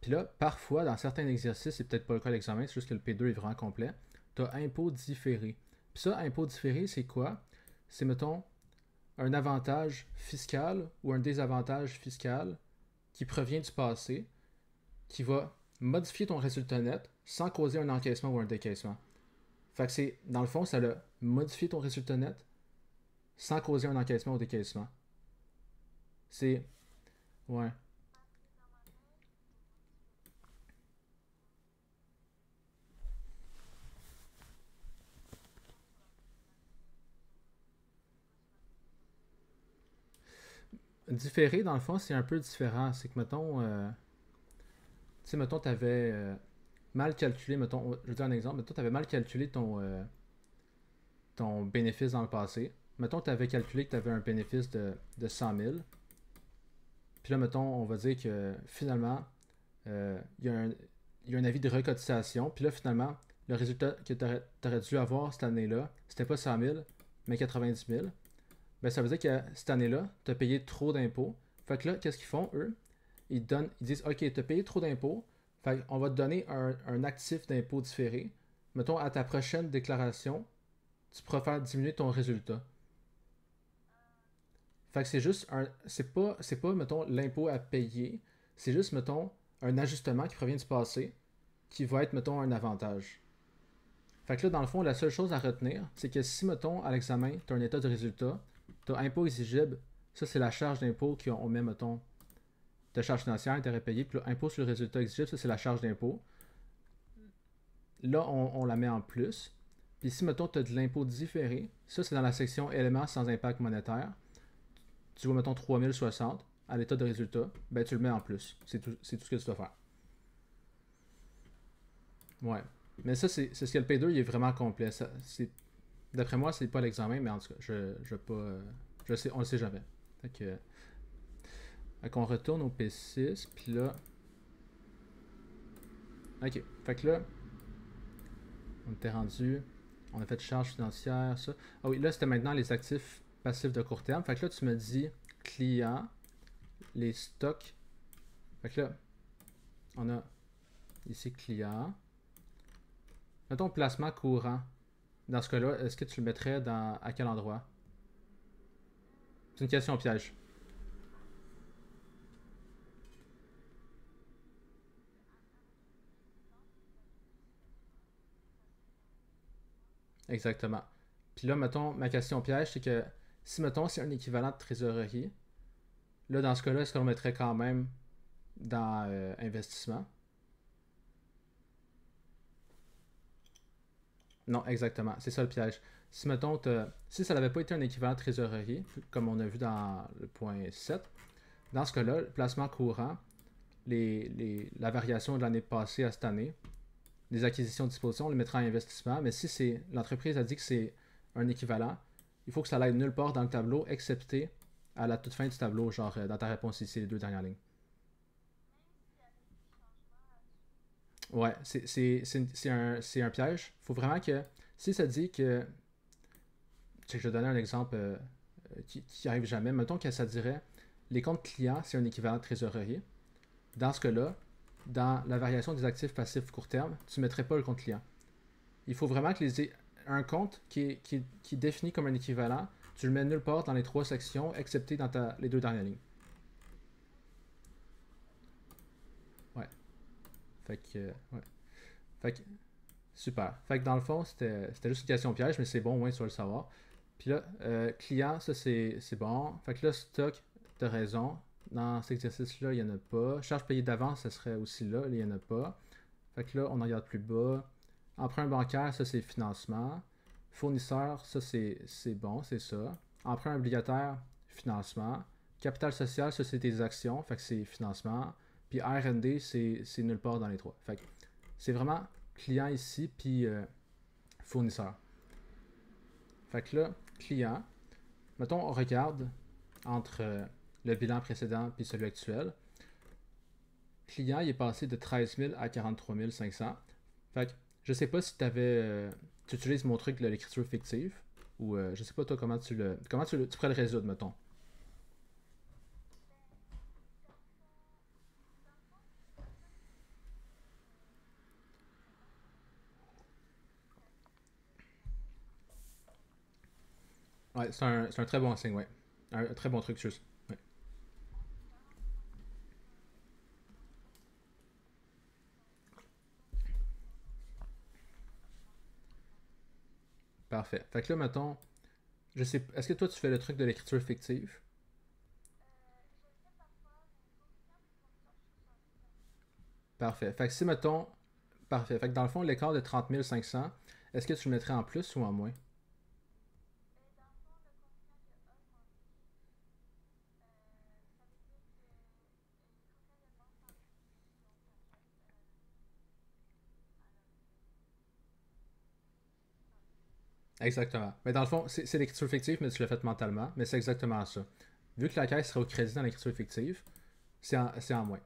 Puis là, parfois, dans certains exercices, c'est peut-être pas le cas à l'examen, c'est juste que le P2 est vraiment complet, tu as impôt différé. Puis ça, impôt différé, c'est quoi? C'est, mettons, un avantage fiscal ou un désavantage fiscal qui provient du passé, qui va modifier ton résultat net sans causer un encaissement ou un décaissement. Fait que c'est, dans le fond, ça a modifié ton résultat net sans causer un encaissement ou décaissement. C'est. Ouais. Différé, dans le fond, c'est un peu différent. C'est que, mettons, tu sais, mettons, t'avais mal calculé, mettons, je vais te dire un exemple, mettons, t'avais mal calculé ton bénéfice dans le passé. Mettons, t'avais calculé que t'avais un bénéfice de 100 000. Puis là, mettons, on va dire que finalement, il y a un avis de recotisation. Puis là, finalement, le résultat que t'aurais dû avoir cette année-là, c'était pas 100 000, mais 90 000. Ben, ça veut dire que cette année-là, tu as payé trop d'impôts. Fait que là, qu'est-ce qu'ils font, eux? Ils disent, OK, tu as payé trop d'impôts. Fait qu'on va te donner un actif d'impôt différé. Mettons, à ta prochaine déclaration, tu pourras faire diminuer ton résultat. Fait que c'est juste un. C'est pas, mettons, l'impôt à payer. C'est juste, mettons, un ajustement qui provient du passé qui va être, mettons, un avantage. Fait que là, dans le fond, la seule chose à retenir, c'est que si, mettons, à l'examen, tu as un état de résultat, tu as impôt exigible, ça, c'est la charge d'impôt qu'on met, mettons, de charge financière, intérêt payé, puis là, impôt sur le résultat exigible, ça, c'est la charge d'impôt. Là, on la met en plus. Puis si, mettons, tu as de l'impôt différé, ça, c'est dans la section éléments sans impact monétaire. Tu vois, mettons, 3060 à l'état de résultat, ben tu le mets en plus. C'est tout ce que tu dois faire. Ouais. Mais ça, c'est ce que le P2, il est vraiment complet. D'après moi, c'est pas l'examen, mais en tout cas, je pas. Je sais, on le sait jamais. Fait qu'on retourne au P6, puis là. Ok. Fait que là, on était rendu. On a fait charge financière, ça. Ah oui, là, c'était maintenant les actifs passifs de court terme. Fait que là, tu me dis client, les stocks. Fait que là, on a ici client. Mettons placement courant. Dans ce cas-là, est-ce que tu le mettrais à quel endroit? C'est une question piège. Exactement. Puis là, mettons, ma question piège, c'est que si, mettons, c'est un équivalent de trésorerie, là, dans ce cas-là, est-ce qu'on le mettrait quand même dans investissement? Non, exactement. C'est ça le piège. Si, mettons, si ça n'avait pas été un équivalent de trésorerie, comme on a vu dans le point 7, dans ce cas-là, le placement courant, la variation de l'année passée à cette année, les acquisitions de disposition, on les mettra en investissement. Mais si l'entreprise a dit que c'est un équivalent, il faut que ça aille nulle part dans le tableau, excepté à la toute fin du tableau, genre dans ta réponse ici, les deux dernières lignes. Ouais, c'est un piège. Il faut vraiment que, si ça dit que, je vais donner un exemple qui arrive jamais, mettons que ça dirait, les comptes clients, c'est un équivalent de trésorerie. Dans ce cas-là, dans la variation des actifs passifs court terme, tu ne mettrais pas le compte client. Il faut vraiment que un compte qui est défini comme un équivalent, tu le mets nulle part dans les trois sections, excepté dans les deux dernières lignes. Ouais. Fait que, ouais. Fait que, super. Fait que dans le fond, c'était juste une question piège, mais c'est bon, au moins tu vas le savoir. Puis là, client, ça c'est bon. Fait que là, stock, t'as raison. Dans cet exercice-là, il n'y en a pas. Charge payée d'avance, ça serait aussi là, il n'y en a pas. Fait que là, on en regarde plus bas. Emprunt bancaire, ça c'est financement. Fournisseur, ça c'est bon, c'est ça. Emprunt obligataire, financement. Capital social, ça c'est des actions, fait que c'est financement. Puis R&D, c'est nulle part dans les trois. Fait que c'est vraiment client ici, puis fournisseur. Fait que là, client, mettons, on regarde entre le bilan précédent et celui actuel. Client, il est passé de 13 000 à 43 500. Fait que je sais pas si tu utilises mon truc de l'écriture fictive ou je sais pas toi tu pourrais le résoudre, mettons. Ouais, c'est un très bon signe, ouais. Un très bon truc, juste. Ouais. Parfait. Fait que là, mettons, je sais, est-ce que toi tu fais le truc de l'écriture fictive? Parfait. Fait que si, mettons, parfait. Fait que dans le fond, l'écart de 30 500, est-ce que tu le mettrais en plus ou en moins? Exactement. Mais dans le fond, c'est l'écriture fictive, mais tu l'as fait mentalement, mais c'est exactement ça. Vu que la caisse serait au crédit dans l'écriture fictive, c'est en moins.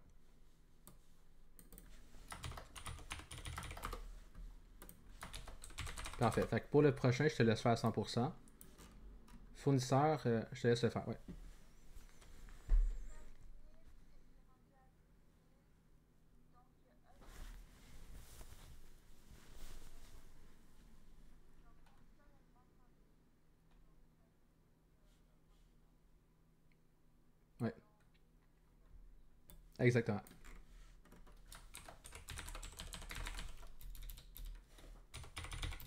Parfait. Fait que pour le prochain, je te laisse faire à 100%. Fournisseur, je te laisse le faire. Ouais. Ouais. Exactement.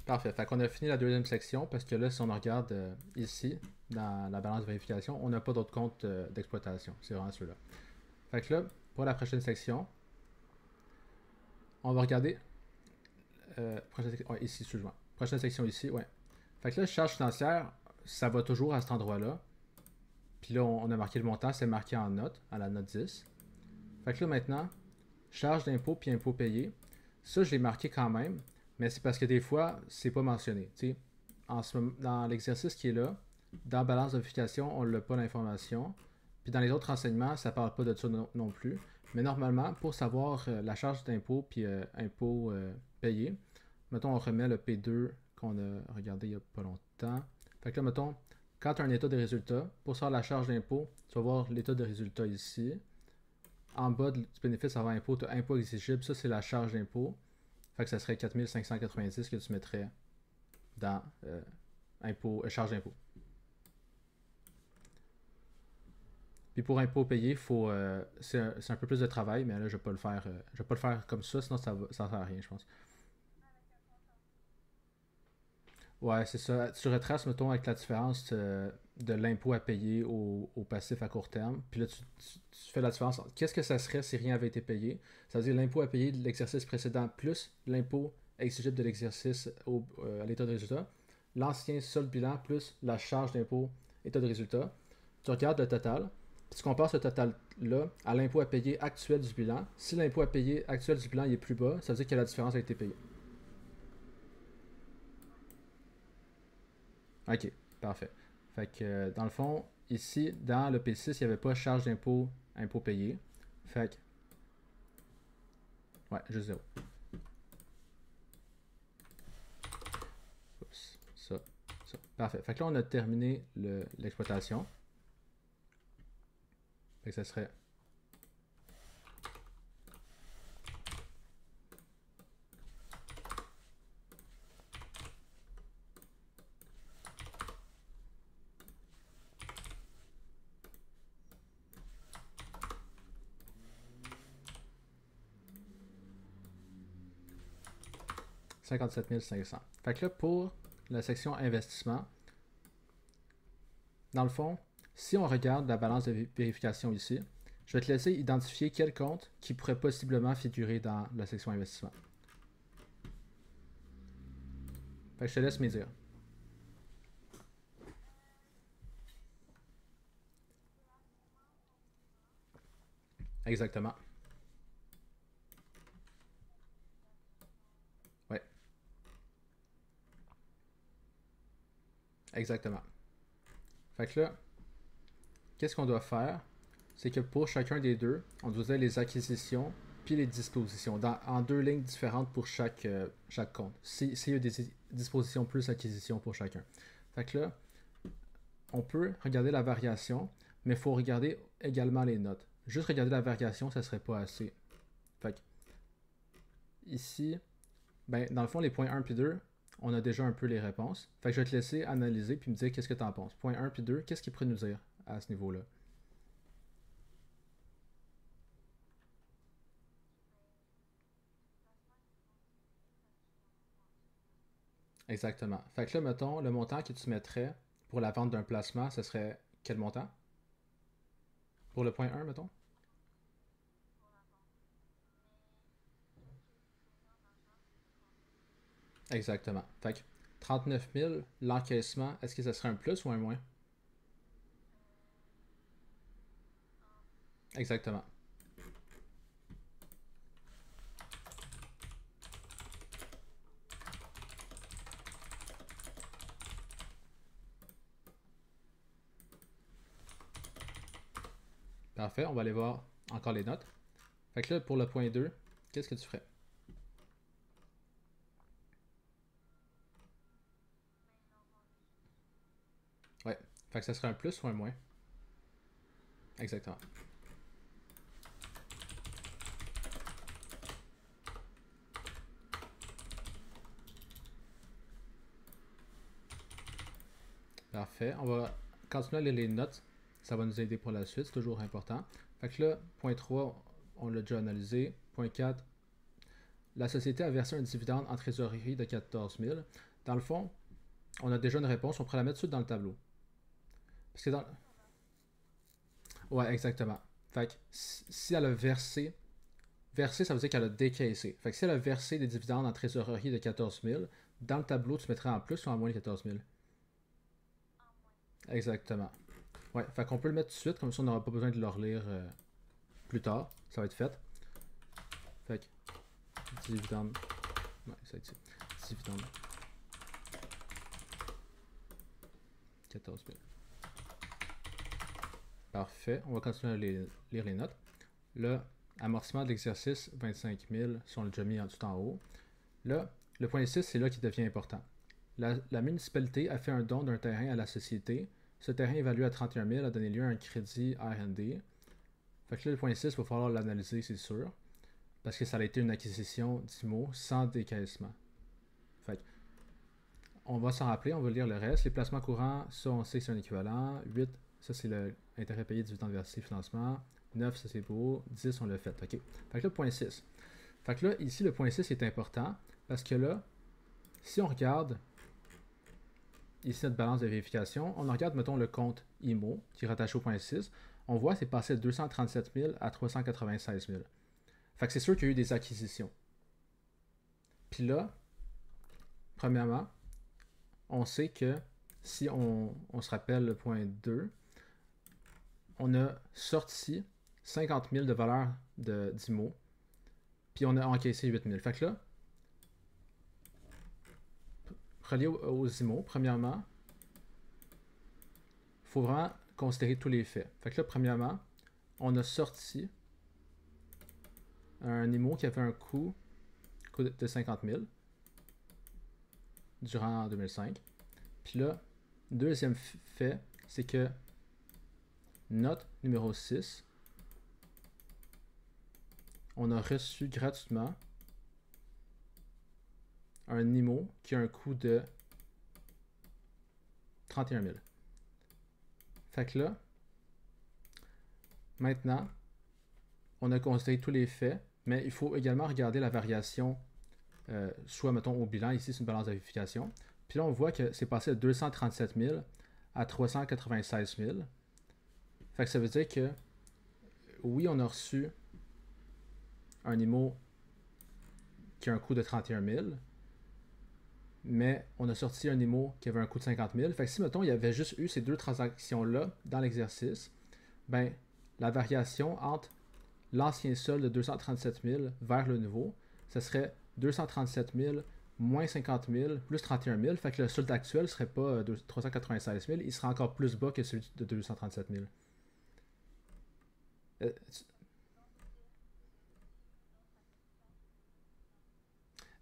Parfait. Fait qu'on a fini la deuxième section parce que là, si on regarde ici, dans la balance de vérification, on n'a pas d'autres comptes d'exploitation. C'est vraiment ceux-là. Fait que là, pour la prochaine section, on va regarder. Ouais, ici, excuse-moi. Prochaine section ici, ouais. Fait que là, charge financière, ça va toujours à cet endroit-là. Puis là, on a marqué le montant, c'est marqué en note, à la note 10. Fait que là, maintenant, charge d'impôt puis impôt payé. Ça, je l'ai marqué quand même, mais c'est parce que des fois, c'est pas mentionné. Tu sais, dans l'exercice qui est là, dans balance de vérification, on n'a pas l'information. Puis dans les autres renseignements, ça parle pas de ça non plus. Mais normalement, pour savoir la charge d'impôt puis impôt payé, mettons, on remet le P2 qu'on a regardé il y a pas longtemps. Fait que là, mettons, quand tu as un état de résultat, pour savoir la charge d'impôt, tu vas voir l'état de résultat ici. En bas du bénéfice avant impôt, tu as impôt exigible. Ça, c'est la charge d'impôt. Fait que ça serait 4590 que tu mettrais dans charge d'impôt. Puis pour impôt payé, c'est un peu plus de travail, mais là, je ne vais pas le faire. Je vais pas le faire comme ça, sinon ça ne sert à rien, je pense. Ouais, c'est ça. Tu retraces, mettons, avec la différence de l'impôt à payer au passif à court terme. Puis là, tu fais la différence. Qu'est-ce que ça serait si rien avait été payé? Ça veut dire l'impôt à payer de l'exercice précédent plus l'impôt exigible de l'exercice à l'état de résultat. L'ancien solde bilan plus la charge d'impôt état de résultat. Tu regardes le total. Puis tu compares ce total-là à l'impôt à payer actuel du bilan. Si l'impôt à payer actuel du bilan est plus bas, ça veut dire que la différence a été payée. Ok, parfait. Fait que dans le fond, ici, dans le P6, il n'y avait pas charge d'impôt, impôt payé. Fait que, ouais, juste zéro. Oups, ça. Parfait. Fait que là, on a terminé l'exploitation. Fait que ça serait 57 500. Fait que là, pour la section investissement, dans le fond, si on regarde la balance de vérification ici, je vais te laisser identifier quel compte qui pourrait possiblement figurer dans la section investissement. Fait que je te laisse me dire. Exactement. Ouais, exactement. Fait que là, qu'est-ce qu'on doit faire? C'est que pour chacun des deux, on doit dire les acquisitions puis les dispositions, en deux lignes différentes pour chaque compte. S'il y a des dispositions plus acquisitions pour chacun. Fait que là, on peut regarder la variation, mais il faut regarder également les notes. Juste regarder la variation, ça serait pas assez. Fait que ici, ben, dans le fond, les points 1 puis 2, on a déjà un peu les réponses. Fait que je vais te laisser analyser puis me dire qu'est-ce que tu en penses. Point 1 puis 2, qu'est-ce qu'il pourrait nous dire à ce niveau-là? Exactement. Fait que là, mettons, le montant que tu mettrais pour la vente d'un placement, ce serait quel montant? Pour le point 1, mettons? Exactement. Fait que 39 000, l'encaissement, est-ce que ce serait un plus ou un moins? Exactement. Parfait, on va aller voir encore les notes. Fait que là, pour le point 2, qu'est-ce que tu ferais? Ouais. Fait que ça serait un plus ou un moins? Exactement. Parfait. On va continuer à lire les notes. Ça va nous aider pour la suite. C'est toujours important. Fait que là, point 3, on l'a déjà analysé. Point 4, la société a versé un dividende en trésorerie de 14 000. Dans le fond, on a déjà une réponse. On pourrait la mettre tout de suite dans le tableau. Parce que dans... Ouais, exactement. Fait que si elle a versé... Versé, ça veut dire qu'elle a décaissé. Fait que si elle a versé des dividendes en trésorerie de 14 000, dans le tableau, tu mettrais en plus ou en moins de 14 000? Exactement. Ouais, fait qu'on peut le mettre tout de suite, comme ça on n'aura pas besoin de le relire plus tard. Ça va être fait. Fait que dividende. Ouais, ça va être dividende 14 000. Parfait. On va continuer à lire les notes. Là, amortissement de l'exercice 25 000, si on l'a déjà mis tout en haut. Là, le point 6, c'est là qui devient important. La municipalité a fait un don d'un terrain à la société. Ce terrain évalué à 31 000 a donné lieu à un crédit R&D. Fait que là, le point 6, il va falloir l'analyser, c'est sûr. Parce que ça a été une acquisition d'IMO sans décaissement. Fait que, on va s'en rappeler, on va lire le reste. Les placements courants, ça, on sait que c'est un équivalent. 8, ça, c'est l'intérêt payé, dividende versé, financement. 9, ça, c'est beau. 10, on l'a fait. OK. Fait que là, point 6. Fait que là, ici, le point 6 est important parce que là, si on regarde ici notre balance de vérification, on regarde, mettons, le compte IMO qui est rattaché au point 6, on voit que c'est passé de 237 000 à 396 000. Fait que c'est sûr qu'il y a eu des acquisitions. Puis là, premièrement, on sait que si on se rappelle le point 2, on a sorti 50 000 de valeur d'IMO, puis on a encaissé 8 000. Fait que là, relié aux IMO, premièrement, il faut vraiment considérer tous les faits. Fait que là, premièrement, on a sorti un IMO qui avait un coût de 50 000 durant 2005. Puis là, deuxième fait, c'est que note numéro 6, on a reçu gratuitement un IMO qui a un coût de 31 000. Fait que là, maintenant, on a considéré tous les faits, mais il faut également regarder la variation, soit mettons au bilan, ici c'est une balance de vérification. Puis là, on voit que c'est passé de 237 000 à 396 000. Fait que ça veut dire que oui, on a reçu un IMO qui a un coût de 31 000, mais on a sorti un IMO qui avait un coût de 50 000. Fait que si, mettons, il y avait juste eu ces deux transactions-là dans l'exercice, ben, la variation entre l'ancien solde de 237 000 vers le nouveau, ce serait 237 000 moins 50 000 plus 31 000. Fait que le solde actuel ne serait pas 396 000, il serait encore plus bas que celui de 237 000.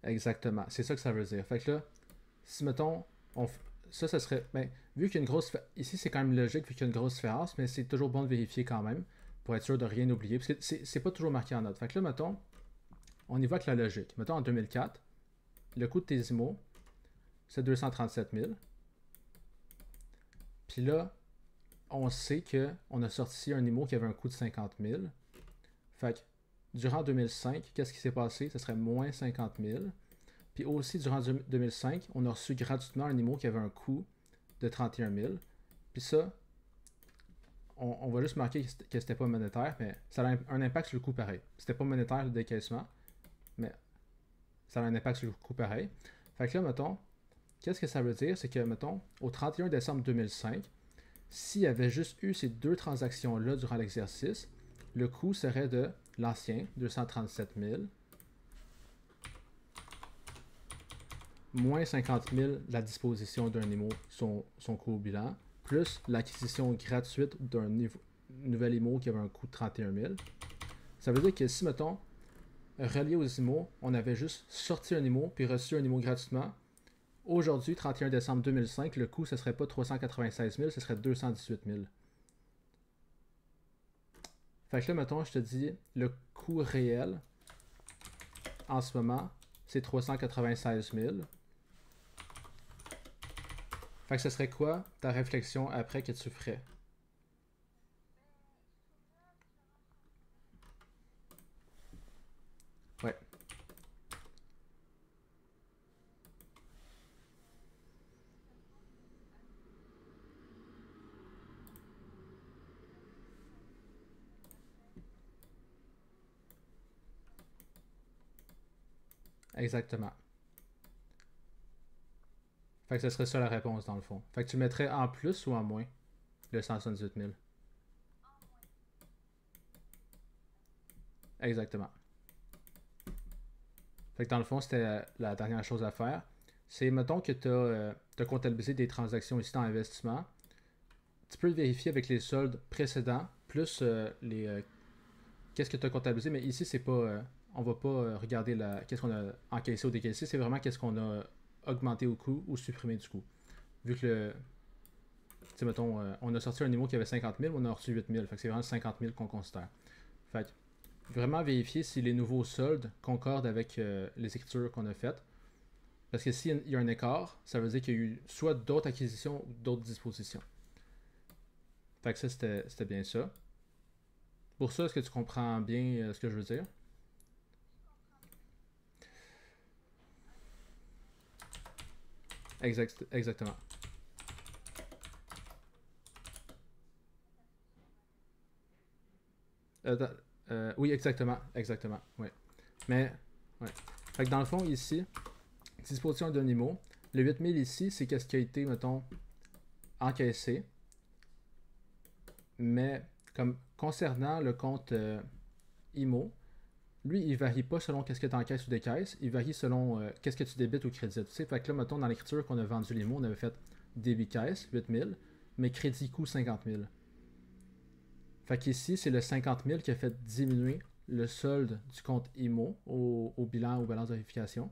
Exactement, c'est ça que ça veut dire. Fait que là, si mettons, ça serait. Ben, vu qu'il y a une grosse. Ici, c'est quand même logique, vu qu'il y a une grosse différence, mais c'est toujours bon de vérifier quand même, pour être sûr de rien oublier, parce que c'est pas toujours marqué en note. Fait que là, mettons, on y va avec la logique. Mettons en 2004, le coût de tes IMO, c'est 237 000. Puis là, on sait qu'on a sorti un IMO qui avait un coût de 50 000. Fait que durant 2005, qu'est-ce qui s'est passé? Ce serait moins 50 000. Puis aussi, durant 2005, on a reçu gratuitement un IMO qui avait un coût de 31 000. Puis ça, on va juste marquer que c'était pas monétaire, mais ça a un impact sur le coût pareil. C'était pas monétaire le décaissement, mais ça a un impact sur le coût pareil. Fait que là, mettons, qu'est-ce que ça veut dire? C'est que, mettons, au 31 décembre 2005, s'il y avait juste eu ces deux transactions-là durant l'exercice, le coût serait de l'ancien, 237 000, moins 50 000 la disposition d'un IMO, son coût au bilan, plus l'acquisition gratuite d'un nouvel IMO qui avait un coût de 31 000. Ça veut dire que si, mettons, relié aux IMO, on avait juste sorti un IMO puis reçu un IMO gratuitement, aujourd'hui, 31 décembre 2005, le coût, ce serait pas 396 000, ce serait 218 000. Fait que là, mettons, je te dis, le coût réel, en ce moment, c'est 396 000. Fait que ce serait quoi ta réflexion après que tu ferais? Ouais. Exactement. Fait que ce serait ça la réponse dans le fond. Fait que tu mettrais en plus ou en moins le 178 000? Exactement. Fait que dans le fond, c'était la dernière chose à faire. C'est, mettons que tu as comptabilisé des transactions ici dans investissement. Tu peux le vérifier avec les soldes précédents, plus qu'est-ce que tu as comptabilisé, mais ici, c'est pas. On va pas regarder qu'est-ce qu'on a encaissé ou décaissé, c'est vraiment qu'est-ce qu'on a augmenté au coût ou supprimé du coût. Vu que tu sais, mettons, on a sorti un IMO qui avait 50 000, on a reçu 8 000. Fait que c'est vraiment 50 000 qu'on considère. Fait que vraiment vérifier si les nouveaux soldes concordent avec les écritures qu'on a faites. Parce que s'il y a un écart, ça veut dire qu'il y a eu soit d'autres acquisitions ou d'autres dispositions. Fait que ça, c'était bien ça. Pour ça, est-ce que tu comprends bien ce que je veux dire? Exactement. Oui, exactement. Exactement. Ouais. Mais, ouais. Fait que dans le fond, ici, disposition d'un IMO, le 8000 ici, c'est qu'est-ce qui a été, mettons, encaissé. Mais, comme concernant le compte IMO, lui, il varie pas selon qu'est-ce que tu encaisses ou décaisses, il varie selon qu'est-ce que tu débites ou crédites. Tu sais, fait que là, mettons, dans l'écriture qu'on a vendu l'IMO, on avait fait débit caisse, 8000, mais crédit coût, 50 000. Fait qu'ici, c'est le 50 000 qui a fait diminuer le solde du compte IMO au bilan, aux balances de vérification,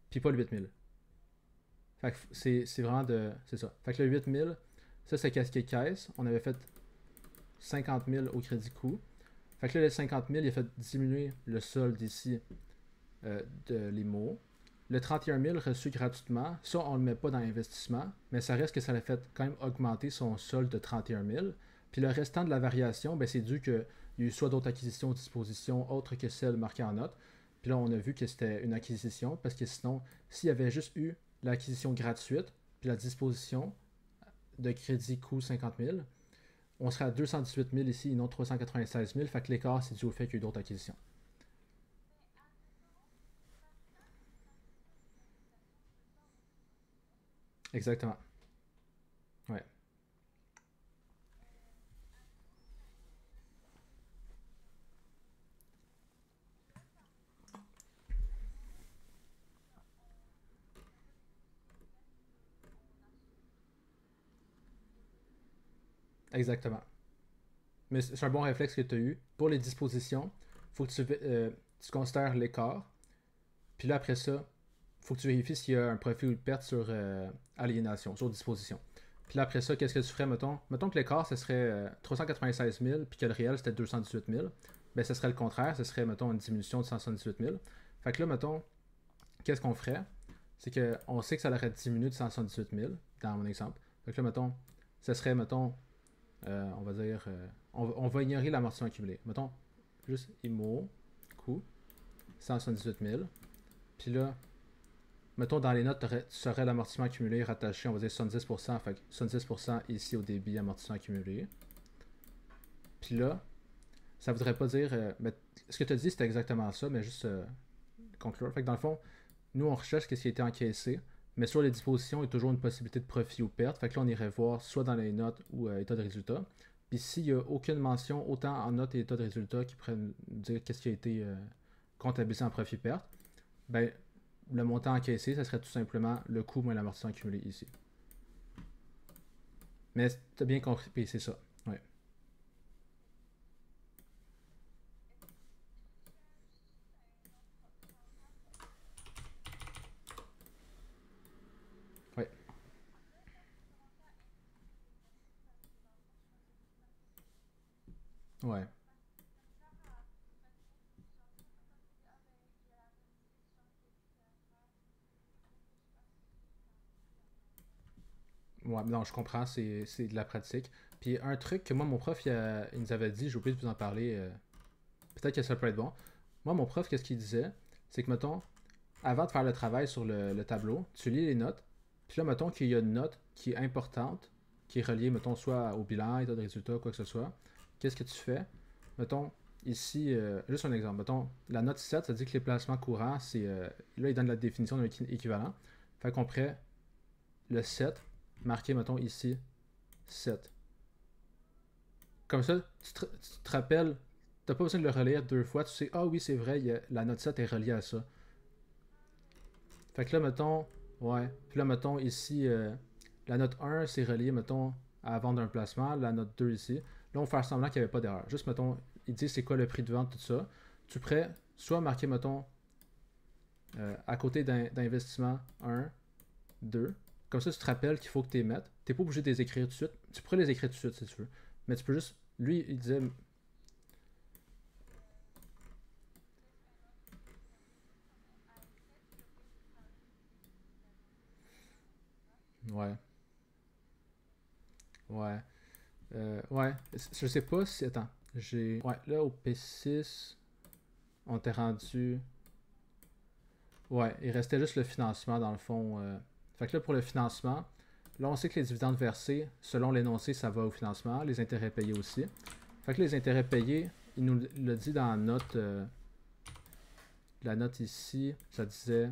puis pas le 8 000. Fait que c'est vraiment de. C'est ça. Fait que le 8 000, ça c'est qu'est-ce qui est caisse. On avait fait 50 000 au crédit coût. Fait que là, le 50 000, il a fait diminuer le solde ici de l'IMO. Le 31 000 reçu gratuitement, ça on ne le met pas dans l'investissement, mais ça reste que ça l'a fait quand même augmenter son solde de 31 000. Puis le restant de la variation, ben, c'est dû qu'il y a eu soit d'autres acquisitions ou dispositions autres que celles marquées en note. Puis là, on a vu que c'était une acquisition, parce que sinon, s'il y avait juste eu l'acquisition gratuite, puis la disposition de crédit coût 50 000, on serait à 218 000 ici et non 396 000. Fait que l'écart, c'est dû au fait qu'il y a eu d'autres acquisitions. Exactement. Ouais. Exactement. Mais c'est un bon réflexe que tu as eu. Pour les dispositions, il faut que tu considères l'écart. Puis là, après ça, il faut que tu vérifies s'il y a un profit ou une perte sur aliénation, sur disposition. Puis là, après ça, qu'est-ce que tu ferais, mettons? Mettons que l'écart, ce serait 396 000, puis que le réel, c'était 218 000. Ben, ce serait le contraire. Ce serait, mettons, une diminution de 178 000. Fait que là, mettons, qu'est-ce qu'on ferait? c'est qu'on sait que ça aurait diminué de 178 000 dans mon exemple. Donc là, mettons, ça serait, mettons, on va dire, on va ignorer l'amortissement accumulé. Mettons, juste IMO, coût, 178 000. Puis là, mettons, dans les notes, tu serais l'amortissement accumulé rattaché, on va dire 70%, fait que 70% ici au débit amortissement accumulé. Puis là, ça voudrait pas dire, mais ce que tu as dit, c'était exactement ça, mais juste conclure. Fait que dans le fond, nous, on recherche ce qui a été encaissé, mais sur les dispositions, il y a toujours une possibilité de profit ou perte. Fait que là, on irait voir soit dans les notes ou état de résultat. Puis s'il n'y a aucune mention, autant en notes et état de résultat qui pourrait nous dire qu'est-ce qui a été comptabilisé en profit-perte, ben, le montant encaissé, ça serait tout simplement le coût moins l'amortissement accumulé ici. Mais tu as bien compris, c'est ça. Ouais. Ouais. Ouais. Ouais, non, je comprends, c'est de la pratique. Puis un truc que moi, mon prof, il nous avait dit, j'ai oublié de vous en parler, peut-être que ça peut être bon. Moi, mon prof, qu'est-ce qu'il disait? C'est que, mettons, avant de faire le travail sur le tableau, tu lis les notes. Puis là, mettons qu'il y a une note qui est importante, qui est reliée, mettons, soit au bilan, état de résultat, quoi que ce soit. Qu'est-ce que tu fais? Mettons, ici, juste un exemple. Mettons, la note 7, ça dit que les placements courants, c'est. Là, il donne la définition d'un équivalent. Fait qu'on pourrait le 7, marquer, mettons, ici, 7. Comme ça, tu te rappelles, t'as pas besoin de le relire deux fois, tu sais, ah oui, c'est vrai, la note 7 est reliée à ça. Fait que là, mettons, ouais. Puis là, mettons, ici, la note 1, c'est relié, mettons, à la vente d'un placement. La note 2 ici. Là, on va faire semblant qu'il n'y avait pas d'erreur. Juste, mettons, il dit c'est quoi le prix de vente, tout ça. Tu pourrais soit marquer, mettons, à côté d'investissement 1, 2. Comme ça, tu te rappelles qu'il faut que tu les mettes. Tu n'es pas obligé de les écrire tout de suite. Tu pourrais les écrire tout de suite si tu veux. Mais tu peux juste. Lui, il disait. Ouais, ouais. Ouais. Je sais pas si. Attends. J'ai. Ouais, là, au P6, on t'est rendu. Ouais, il restait juste le financement dans le fond. Fait que là, pour le financement, là, on sait que les dividendes versés, selon l'énoncé, ça va au financement. Les intérêts payés aussi. Fait que les intérêts payés, il nous l'a dit dans la note ici, ça disait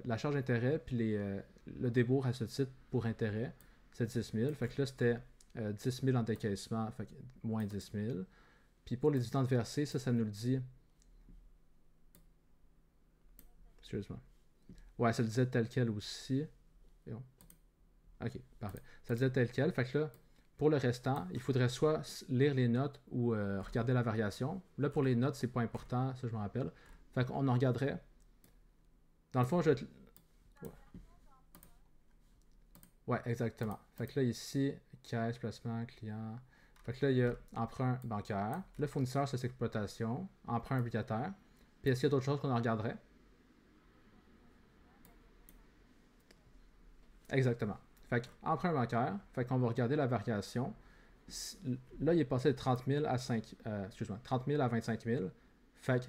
la charge d'intérêt, puis le débours à ce titre pour intérêt, c'est 10 000. Fait que là, c'était 10 000 en décaissement, fait que moins 10 000. Puis pour les dividendes versés, ça nous le dit. Excuse-moi. Ouais, ça le disait tel quel aussi. Ok, parfait. Ça disait tel quel. Fait que là, pour le restant, il faudrait soit lire les notes ou regarder la variation. Là, pour les notes, c'est pas important, ça je me rappelle. Fait qu'on en regarderait. Dans le fond, ouais. Ouais, exactement. Fait que là, ici, caisse, placement, client. Fait que là, il y a emprunt bancaire. Le fournisseur, c'est exploitation. Emprunt obligataire. Puis est-ce qu'il y a d'autres choses qu'on en regarderait? Exactement. Fait que emprunt bancaire. Fait qu'on va regarder la variation. Là, il est passé de 30 000 à 5, excuse-moi, 30 000 à 25 000. Fait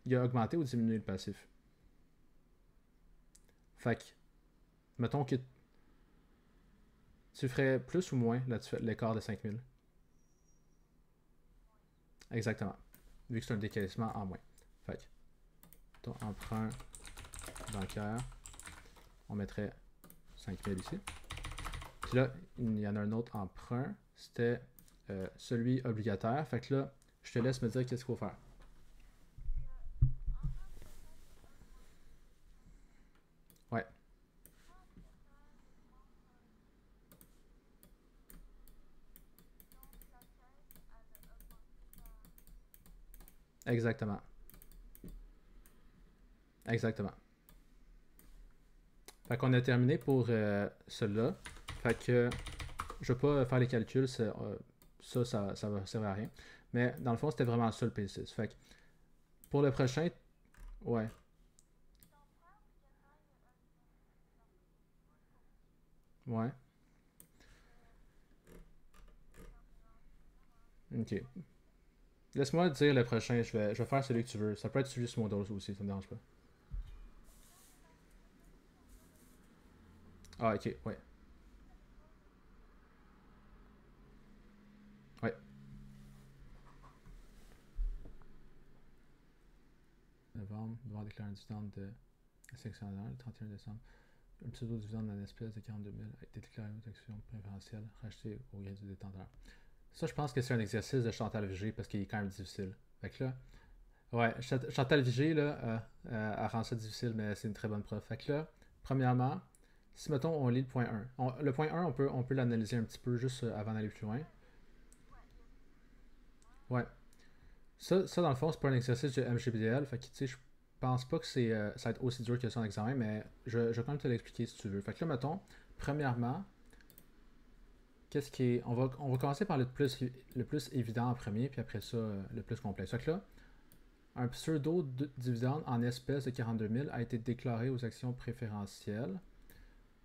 qu'il a augmenté ou diminué le passif. Fait que, mettons que tu ferais plus ou moins l'écart de 5 000. Exactement. Vu que c'est un décaissement en moins. Fait que, ton emprunt bancaire, on mettrait 5 000 ici. Puis là, il y en a un autre emprunt. C'était celui obligataire. Fait que là, je te laisse me dire qu'est-ce qu'il faut faire. Ouais, exactement. Exactement. Fait qu'on a terminé pour celui-là. Fait que je vais pas faire les calculs, ça va servir à rien. Mais dans le fond, c'était vraiment ça le P6. Fait que pour le prochain, ouais. Ouais. Ok. Laisse-moi dire le prochain, je vais faire celui que tu veux. Ça peut être celui sur mon dos aussi, ça me dérange pas. Ah, ok, ouais. Ouais. Novembre, devoir déclarer un dividende de sectionnaire le 31 décembre. Un pseudo-dividende d'une espèce de 42 000 a été déclaré aux actions préférentielles rachetées au gré du détenteur. Ça, je pense que c'est un exercice de Chantal Vigée parce qu'il est quand même difficile. Fait que là, ouais, Chantal Vigée, là, elle rend ça difficile, mais c'est une très bonne prof. Fait que là, premièrement, si mettons on lit le point 1, le point 1, on peut l'analyser un petit peu juste avant d'aller plus loin. Ouais. Ça dans le fond, c'est pas un exercice de MGBDL, fait que tu sais, je pense pas que ça va être aussi dur que ça en examen, mais je vais quand même te l'expliquer si tu veux. Fait que là, mettons, premièrement, qu'est-ce qui est. On va commencer par le plus évident en premier, puis après ça, le plus complexe. Fait que là, un pseudo-dividende en espèces de 42 000 a été déclaré aux actions préférentielles.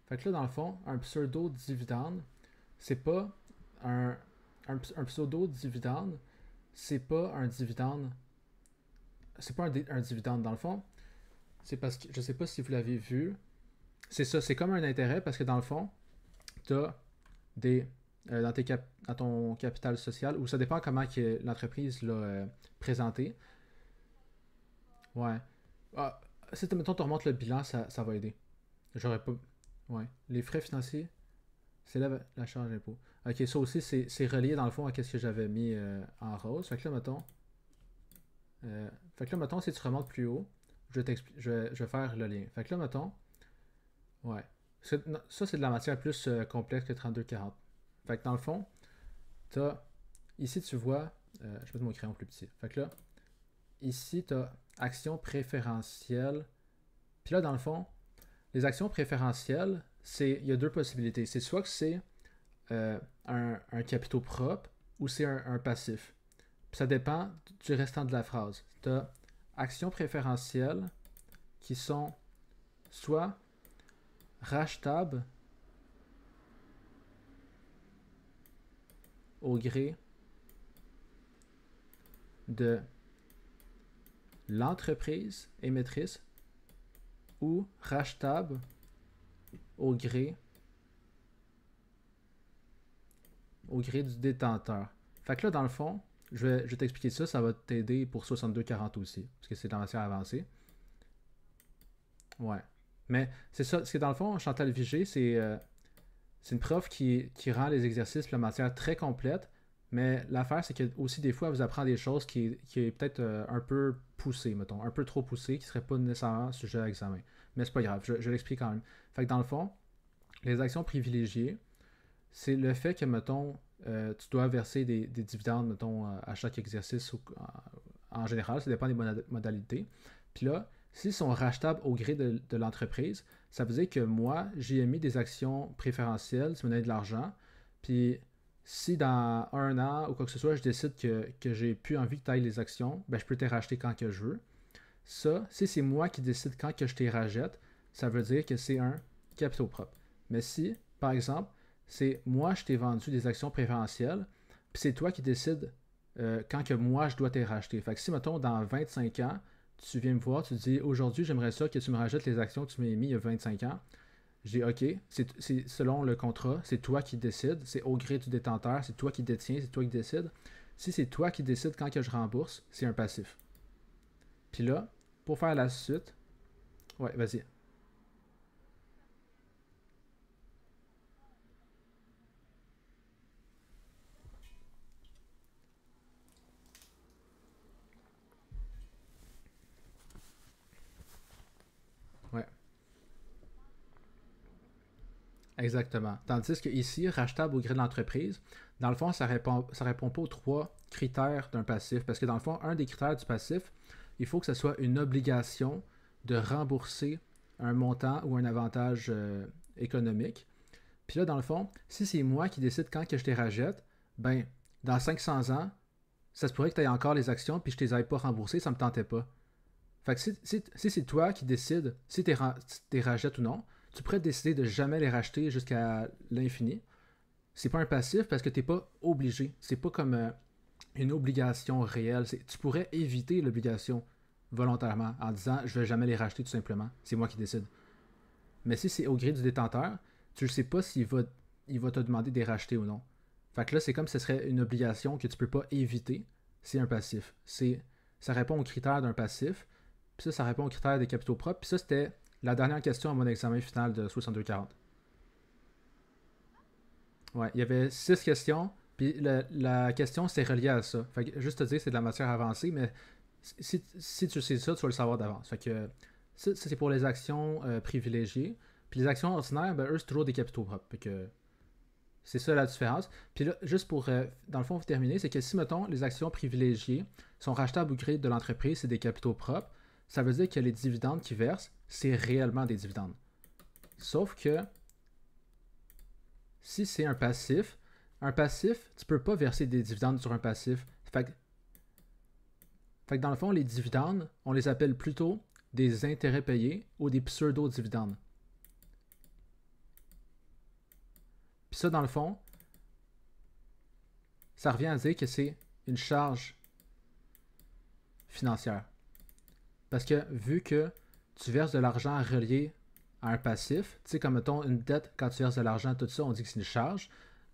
Fait que là, dans le fond, un pseudo-dividende, c'est pas un pseudo-dividende, c'est pas un dividende. C'est pas un dividende dans le fond. C'est parce que je sais pas si vous l'avez vu. C'est ça, c'est comme un intérêt parce que dans le fond, tu as des. Dans ton capital social, ou ça dépend comment que l'entreprise l'a présenté. Ouais. Ah, si mettons, tu remontes le bilan, ça va aider. J'aurais pas. Ouais. Les frais financiers, c'est là la charge d'impôt. Ok, ça aussi, c'est relié dans le fond à ce que j'avais mis en rose. Fait que là, mettons. Fait que là, mettons, si tu remontes plus haut, je vais faire le lien. Fait que là, mettons. Ouais. Ça, c'est de la matière plus complexe que 3240. Fait que dans le fond, t'as. Ici, tu vois. Je vais mettre mon crayon plus petit. Fait que là, ici, tu as actions préférentielles. Puis là, dans le fond, les actions préférentielles, il y a deux possibilités. C'est soit que c'est un capitaux propre ou c'est un passif. Puis ça dépend du restant de la phrase. Tu as actions préférentielles qui sont soit rachetables au gré de l'entreprise émettrice ou rachetable au gré du détenteur. Fait que là, dans le fond, je vais t'expliquer ça, ça va t'aider pour 6240 aussi, parce que c'est en matière avancée. Ouais. Mais c'est ça, c'est dans le fond, Chantal Vigée, c'est une prof qui rend les exercices et la matière très complète, mais l'affaire, c'est que aussi des fois, elle vous apprend des choses qui est peut-être un peu poussé, mettons, un peu trop poussé, qui ne serait pas nécessairement sujet à l'examen. Mais c'est pas grave, je l'explique quand même. Fait que dans le fond, les actions privilégiées, c'est le fait que, mettons, tu dois verser des dividendes, mettons, à chaque exercice ou, en général, ça dépend des modalités. Puis là, s'ils sont rachetables au gré de l'entreprise, ça veut dire que moi, j'ai émis des actions préférentielles, ça me donne de l'argent. Puis si dans un an ou quoi que ce soit, je décide que j'ai plus envie que tu ailles les actions, ben, je peux te les racheter quand que je veux. Ça, si c'est moi qui décide quand que je te rachète, ça veut dire que c'est un capitaux propre. Mais si, par exemple, c'est moi je t'ai vendu des actions préférentielles, puis c'est toi qui décides quand que moi je dois te racheter. Fait que si, mettons, dans 25 ans, tu viens me voir, tu dis aujourd'hui j'aimerais ça que tu me rachètes les actions que tu m'as émises il y a 25 ans. Je dis OK, c'est selon le contrat, c'est toi qui décides, c'est au gré du détenteur, c'est toi qui détiens, c'est toi qui décides. Si c'est toi qui décides quand que je rembourse, c'est un passif. Puis là, pour faire la suite, ouais, vas-y. Ouais, exactement. Tandis que ici, rachetable au gré de l'entreprise, dans le fond, ça répond pas aux trois critères d'un passif. Parce que dans le fond, un des critères du passif, il faut que ce soit une obligation de rembourser un montant ou un avantage économique. Puis là, dans le fond, si c'est moi qui décide quand que je les rachète, ben, dans 500 ans, ça se pourrait que tu aies encore les actions puis je ne les aille pas remboursées, ça ne me tentait pas. Fait que si c'est toi qui décides si tu les rachètes ou non, tu pourrais décider de jamais les racheter jusqu'à l'infini. C'est pas un passif parce que t'es pas obligé. C'est pas comme une obligation réelle. Tu pourrais éviter l'obligation volontairement en disant je vais jamais les racheter tout simplement. C'est moi qui décide. Mais si c'est au gré du détenteur, tu ne sais pas s'il va te demander de les racheter ou non. Fait que là, c'est comme si ce serait une obligation que tu peux pas éviter. C'est un passif. Ça répond aux critères d'un passif. Puis ça répond aux critères des capitaux propres. Puis ça, c'était la dernière question à mon examen final de 62-40. Ouais, il y avait 6 questions. Puis la question, c'est relié à ça. Fait que juste te dire, c'est de la matière avancée, mais si tu sais ça, tu vas le savoir d'avance. Fait que ça c'est pour les actions privilégiées. Puis les actions ordinaires, ben, eux, c'est toujours des capitaux propres. Fait que c'est ça la différence. Puis là, juste pour, dans le fond, terminer, c'est que si, mettons, les actions privilégiées sont rachetables au gré de l'entreprise, c'est des capitaux propres, ça veut dire que les dividendes qu'ils versent, c'est réellement des dividendes. Sauf que si c'est un passif, tu peux pas verser des dividendes sur un passif. Fait que dans le fond, les dividendes, on les appelle plutôt des intérêts payés ou des pseudo-dividendes. Puis ça, dans le fond, ça revient à dire que c'est une charge financière. Parce que vu que tu verses de l'argent relié à un passif, tu sais, comme mettons une dette, quand tu verses de l'argent, tout ça, on dit que c'est une charge.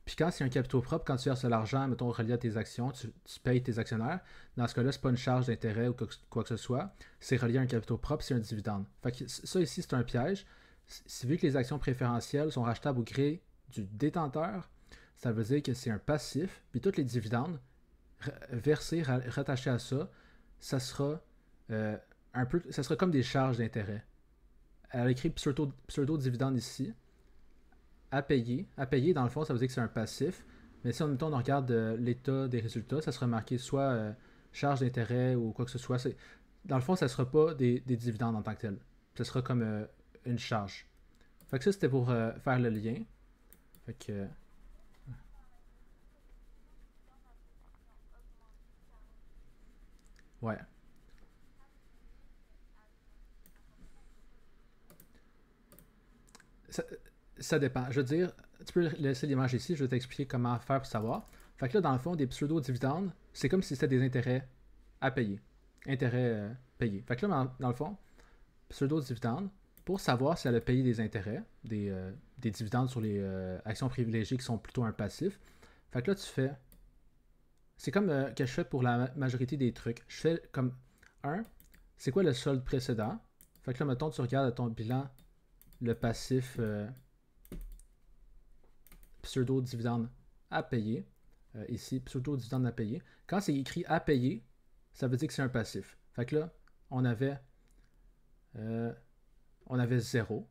Puis quand c'est un capitaux propre, quand tu verses de l'argent, mettons, relié à tes actions, tu payes tes actionnaires. Dans ce cas-là, c'est pas une charge d'intérêt ou quoi que ce soit. C'est relié à un capitaux propre, c'est un dividende. Fait que ça ici, c'est un piège. Vu que les actions préférentielles sont rachetables au gré du détenteur, ça veut dire que c'est un passif. Puis tous les dividendes versés, rattachés à ça, ça sera ça sera comme des charges d'intérêt. Elle a écrit pseudo-dividende ici. À payer. À payer, dans le fond, ça veut dire que c'est un passif. Mais si on regarde l'état des résultats, ça sera marqué soit charge d'intérêt ou quoi que ce soit. Dans le fond, ça ne sera pas des dividendes en tant que tel. Ça sera comme une charge. Fait que ça, c'était pour faire le lien. Fait que. Ouais. Ça, ça dépend. Je veux dire, tu peux laisser l'image ici, je vais t'expliquer comment faire pour savoir. Fait que là, dans le fond, des pseudo-dividendes, c'est comme si c'était des intérêts à payer. Intérêts payés. Fait que là, dans le fond, pseudo-dividendes, pour savoir si elle a payé des intérêts, des dividendes sur les actions privilégiées qui sont plutôt un passif. Fait que là, tu fais. C'est comme que je fais pour la majorité des trucs. Je fais comme 1, c'est quoi le solde précédent? Fait que là, mettons, tu regardes ton bilan, le passif pseudo-dividende à payer. Ici, pseudo-dividende à payer. Quand c'est écrit à payer, ça veut dire que c'est un passif. Fait que là, on avait 0.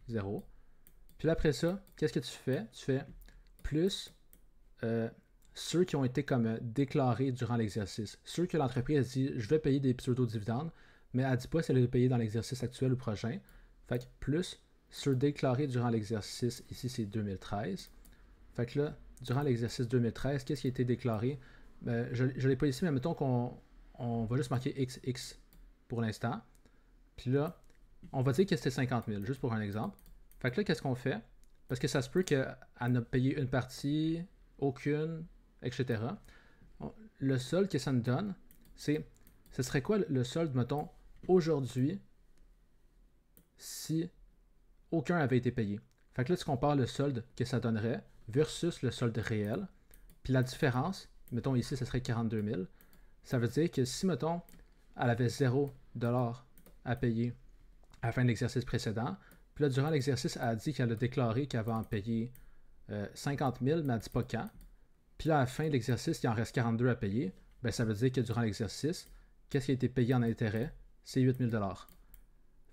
0. Puis là, après ça, qu'est-ce que tu fais? Tu fais plus ceux qui ont été comme déclarés durant l'exercice. Ceux que l'entreprise dit je vais payer des pseudo-dividendes, mais elle ne dit pas si elle va payer dans l'exercice actuel ou prochain. Fait que plus ceux déclarés durant l'exercice, ici c'est 2013. Fait que là, durant l'exercice 2013, qu'est-ce qui a été déclaré? Je ne l'ai pas ici, mais mettons qu'on va juste marquer XX pour l'instant. Puis là, on va dire que c'était 50 000, juste pour un exemple. Fait que là, qu'est-ce qu'on fait? Parce que ça se peut qu'elle a payé une partie, aucune, etc. Le solde que ça nous donne, ce serait quoi le solde, mettons, aujourd'hui, si aucun avait été payé? Fait que là, tu compares le solde que ça donnerait versus le solde réel. Puis la différence, mettons ici, ce serait 42 000. Ça veut dire que si, mettons, elle avait 0$ à payer à la fin de l'exercice précédent, puis là, durant l'exercice, elle a dit qu'elle a déclaré qu'elle va en payer 50 000, mais elle ne dit pas quand. Puis là, à la fin de l'exercice, il en reste 42 à payer. Ben, ça veut dire que durant l'exercice, qu'est-ce qui a été payé en intérêt? C'est 8 000 $.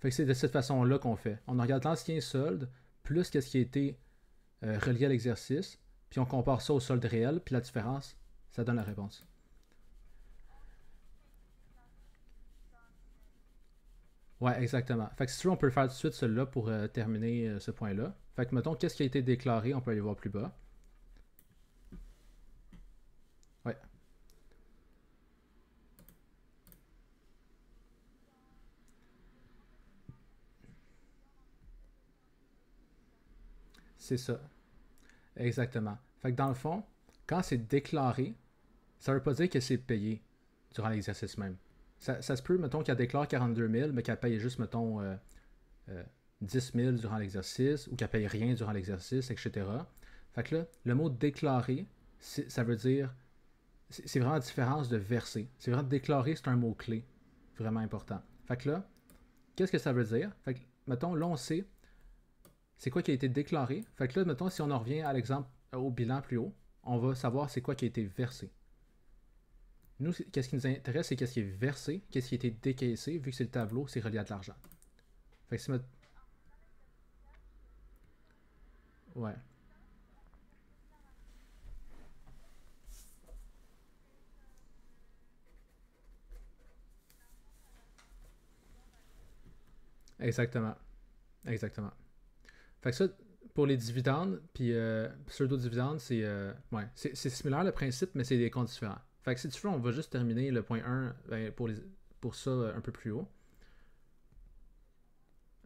Fait que c'est de cette façon-là qu'on fait. On regarde l'ancien solde, plus qu'est-ce qui a été relié à l'exercice, puis on compare ça au solde réel, puis la différence, ça donne la réponse. Ouais, exactement. Fait que si tu veux, on peut le faire tout de suite celui-là pour terminer ce point-là. Fait que mettons, qu'est-ce qui a été déclaré, on peut aller voir plus bas. Ouais. C'est ça. Exactement. Fait que dans le fond, quand c'est déclaré, ça veut pas dire que c'est payé durant l'exercice même. Ça se peut, mettons, qu'elle déclare 42 000, mais qu'elle paye juste, mettons, 10 000 durant l'exercice, ou qu'elle paye rien durant l'exercice, etc. Fait que là, le mot déclarer, ça veut dire. C'est vraiment la différence de verser. C'est vraiment déclarer, c'est un mot-clé. Vraiment important. Fait que là, qu'est-ce que ça veut dire? Fait que, mettons, là, on sait c'est quoi qui a été déclaré. Fait que là, mettons, si on en revient à l'exemple au bilan plus haut, on va savoir c'est quoi qui a été versé. Nous, qu'est-ce qui nous intéresse, c'est qu'est-ce qui est versé, qu'est-ce qui a été décaissé, vu que c'est le tableau, c'est relié à de l'argent. Fait que si ouais, exactement. Exactement. Fait que ça, pour les dividendes, puis pseudo-dividendes, ouais, c'est similaire le principe, mais c'est des comptes différents. Fait que si tu veux, on va juste terminer le point 1 ben, pour ça un peu plus haut.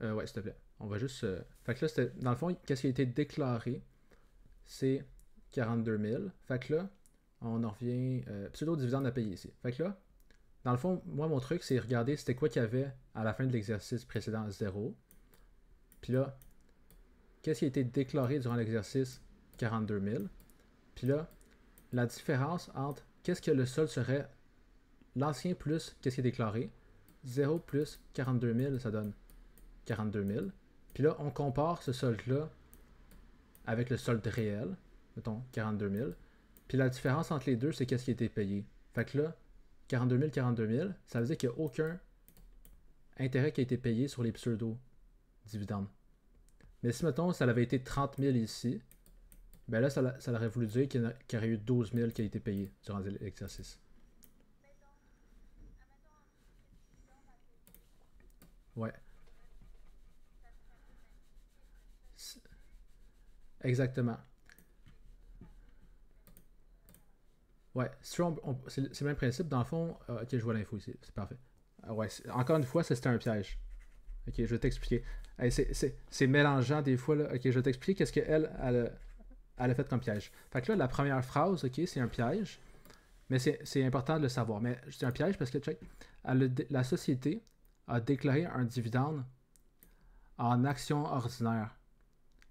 Ouais, s'il te plaît. On va juste. Fait que là, dans le fond, qu'est-ce qui a été déclaré? C'est 42 000. Fait que là, on en revient. Pseudo-dividende à payer ici. Fait que là, dans le fond, moi, mon truc, c'est regarder c'était quoi qu'il y avait à la fin de l'exercice précédent, 0. Puis là, qu'est-ce qui a été déclaré durant l'exercice? 42 000. Puis là, la différence entre qu'est-ce que le solde serait l'ancien plus qu'est-ce qui est déclaré. 0 plus 42 000, ça donne 42 000. Puis là, on compare ce solde-là avec le solde réel, mettons 42 000. Puis la différence entre les deux, c'est qu'est-ce qui a été payé. Fait que là, 42 000, ça veut dire qu'il n'y a aucun intérêt qui a été payé sur les pseudo-dividendes. Mais si, mettons, ça avait été 30 000 ici, ben là, ça aurait voulu dire qu'il y aurait eu 12 000 qui a été payé durant l'exercice. Ouais. Exactement. Ouais, si c'est le même principe. Dans le fond, ok, je vois l'info ici. C'est parfait. Ouais, encore une fois, c'était un piège. Ok, je vais t'expliquer. Hey, c'est mélangeant des fois. Là. Ok, je vais t'expliquer qu'est-ce qu'elle elle a fait comme piège. Fait que là, la première phrase, ok, c'est un piège. Mais c'est important de le savoir. Mais c'est un piège parce que, check, la société a déclaré un dividende en action ordinaire.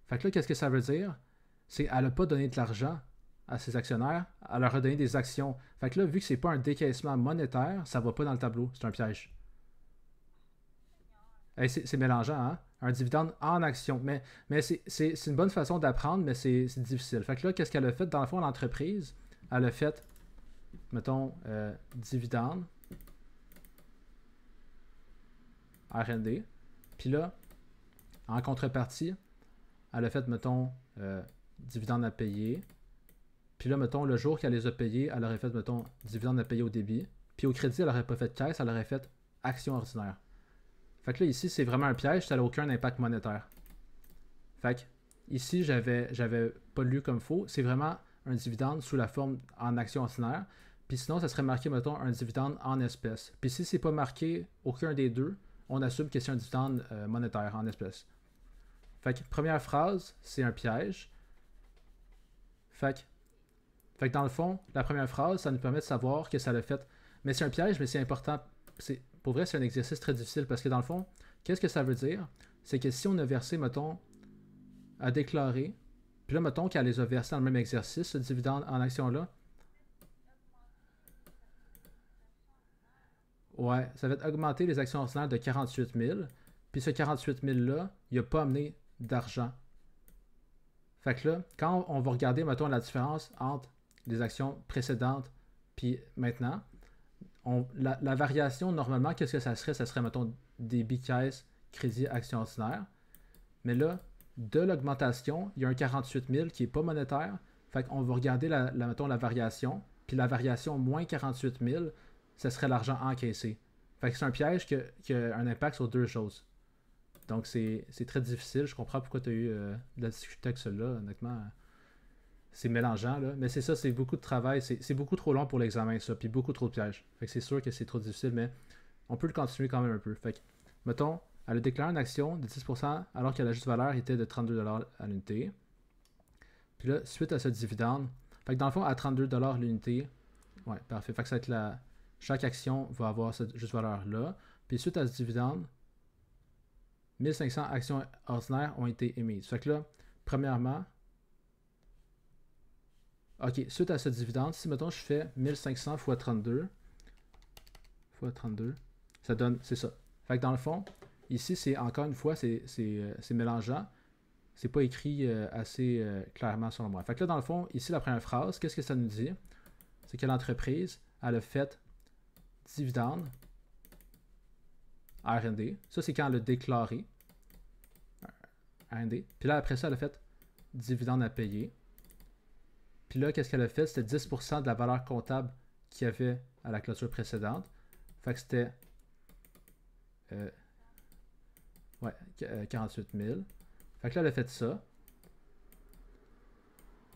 Fait que là, qu'est-ce que ça veut dire? C'est qu'elle n'a pas donné de l'argent à ses actionnaires, elle leur a donné des actions. Fait que là, vu que c'est pas un décaissement monétaire, ça va pas dans le tableau. C'est un piège. Hey, c'est mélangeant, hein? Un dividende en action. Mais c'est une bonne façon d'apprendre, mais c'est difficile. Fait que là, qu'est-ce qu'elle a fait? Dans le fond, l'entreprise, elle a fait, mettons, dividende, R&D. Puis là, en contrepartie, elle a fait, mettons, dividende à payer. Puis là, mettons, le jour qu'elle les a payés, elle aurait fait, mettons, dividende à payer au débit. Puis au crédit, elle n'aurait pas fait caisse, elle aurait fait action ordinaire. Fait que là, ici, c'est vraiment un piège, ça n'a aucun impact monétaire. Fait que ici, j'avais pas lu comme faux. C'est vraiment un dividende sous la forme en action ordinaire. Puis sinon, ça serait marqué, mettons, un dividende en espèces. Puis si c'est pas marqué aucun des deux, on assume que c'est un dividende monétaire en espèces. Fait que première phrase, c'est un piège. Fait que dans le fond, la première phrase, ça nous permet de savoir que ça l'a fait. Mais c'est un piège, mais c'est important. Pour vrai, c'est un exercice très difficile parce que dans le fond, qu'est-ce que ça veut dire? C'est que si on a versé, mettons, à déclarer, puis là, mettons qu'elle les a versés dans le même exercice, ce dividende en action-là, ouais, ça va augmenter les actions ordinaires de 48 000. Puis ce 48 000-là, il n'a pas amené d'argent. Fait que là, quand on va regarder, mettons, la différence entre les actions précédentes puis maintenant, la variation, normalement, qu'est-ce que ça serait? Ça serait, mettons, débit caisse, crédit, action ordinaire. Mais là, de l'augmentation, il y a un 48 000 qui n'est pas monétaire. Fait qu'on va regarder, mettons, la variation. Puis la variation moins 48 000, ce serait l'argent encaissé. Fait que c'est un piège qui a un impact sur deux choses. Donc c'est très difficile. Je comprends pourquoi tu as eu de la difficulté avec cela, honnêtement. C'est mélangeant, là. Mais c'est ça, c'est beaucoup de travail. C'est beaucoup trop long pour l'examen, ça. Puis beaucoup trop de pièges. Fait que c'est sûr que c'est trop difficile, mais on peut le continuer quand même un peu. Fait que, mettons, elle a déclaré une action de 10% alors que la juste valeur était de 32$ à l'unité. Puis là, suite à ce dividende, fait que dans le fond, à 32$ l'unité, ouais, parfait. Fait que ça va être chaque action va avoir cette juste valeur-là. Puis suite à ce dividende, 1500 actions ordinaires ont été émises. Fait que là, premièrement, ok, suite à ce dividende, si mettons je fais 1500 x 32, ça donne, c'est ça. Fait que dans le fond, ici, c'est encore une fois, c'est mélangeant. C'est pas écrit assez clairement selon moi. Fait que là, dans le fond, ici, la première phrase, qu'est-ce que ça nous dit? C'est que l'entreprise, elle a fait dividende R&D. Ça, c'est quand elle a déclaré R&D. Puis là, après ça, elle a fait dividende à payer. Puis là, qu'est-ce qu'elle a fait? C'était 10% de la valeur comptable qu'il y avait à la clôture précédente. Fait que c'était 48 000. Fait que là, elle a fait ça.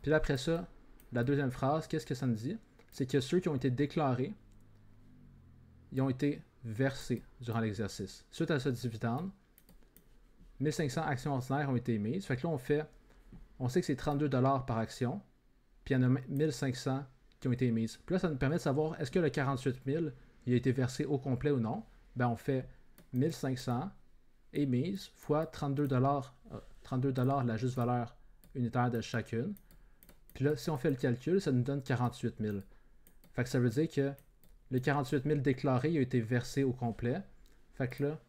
Puis là, après ça, la deuxième phrase, qu'est-ce que ça nous dit? C'est que ceux qui ont été déclarés, ils ont été versés durant l'exercice. Suite à ce dividende, 1500 actions ordinaires ont été émises. Fait que là, on sait que c'est 32$ par action, puis il y en a 1500 qui ont été émises. Puis là, ça nous permet de savoir est-ce que le 48 000 il a été versé au complet ou non. Ben, on fait 1500 émises fois 32$, 32$ la juste valeur unitaire de chacune. Puis là, si on fait le calcul, ça nous donne 48 000. Fait que ça veut dire que le 48 000 déclaré il a été versé au complet. Fait que là,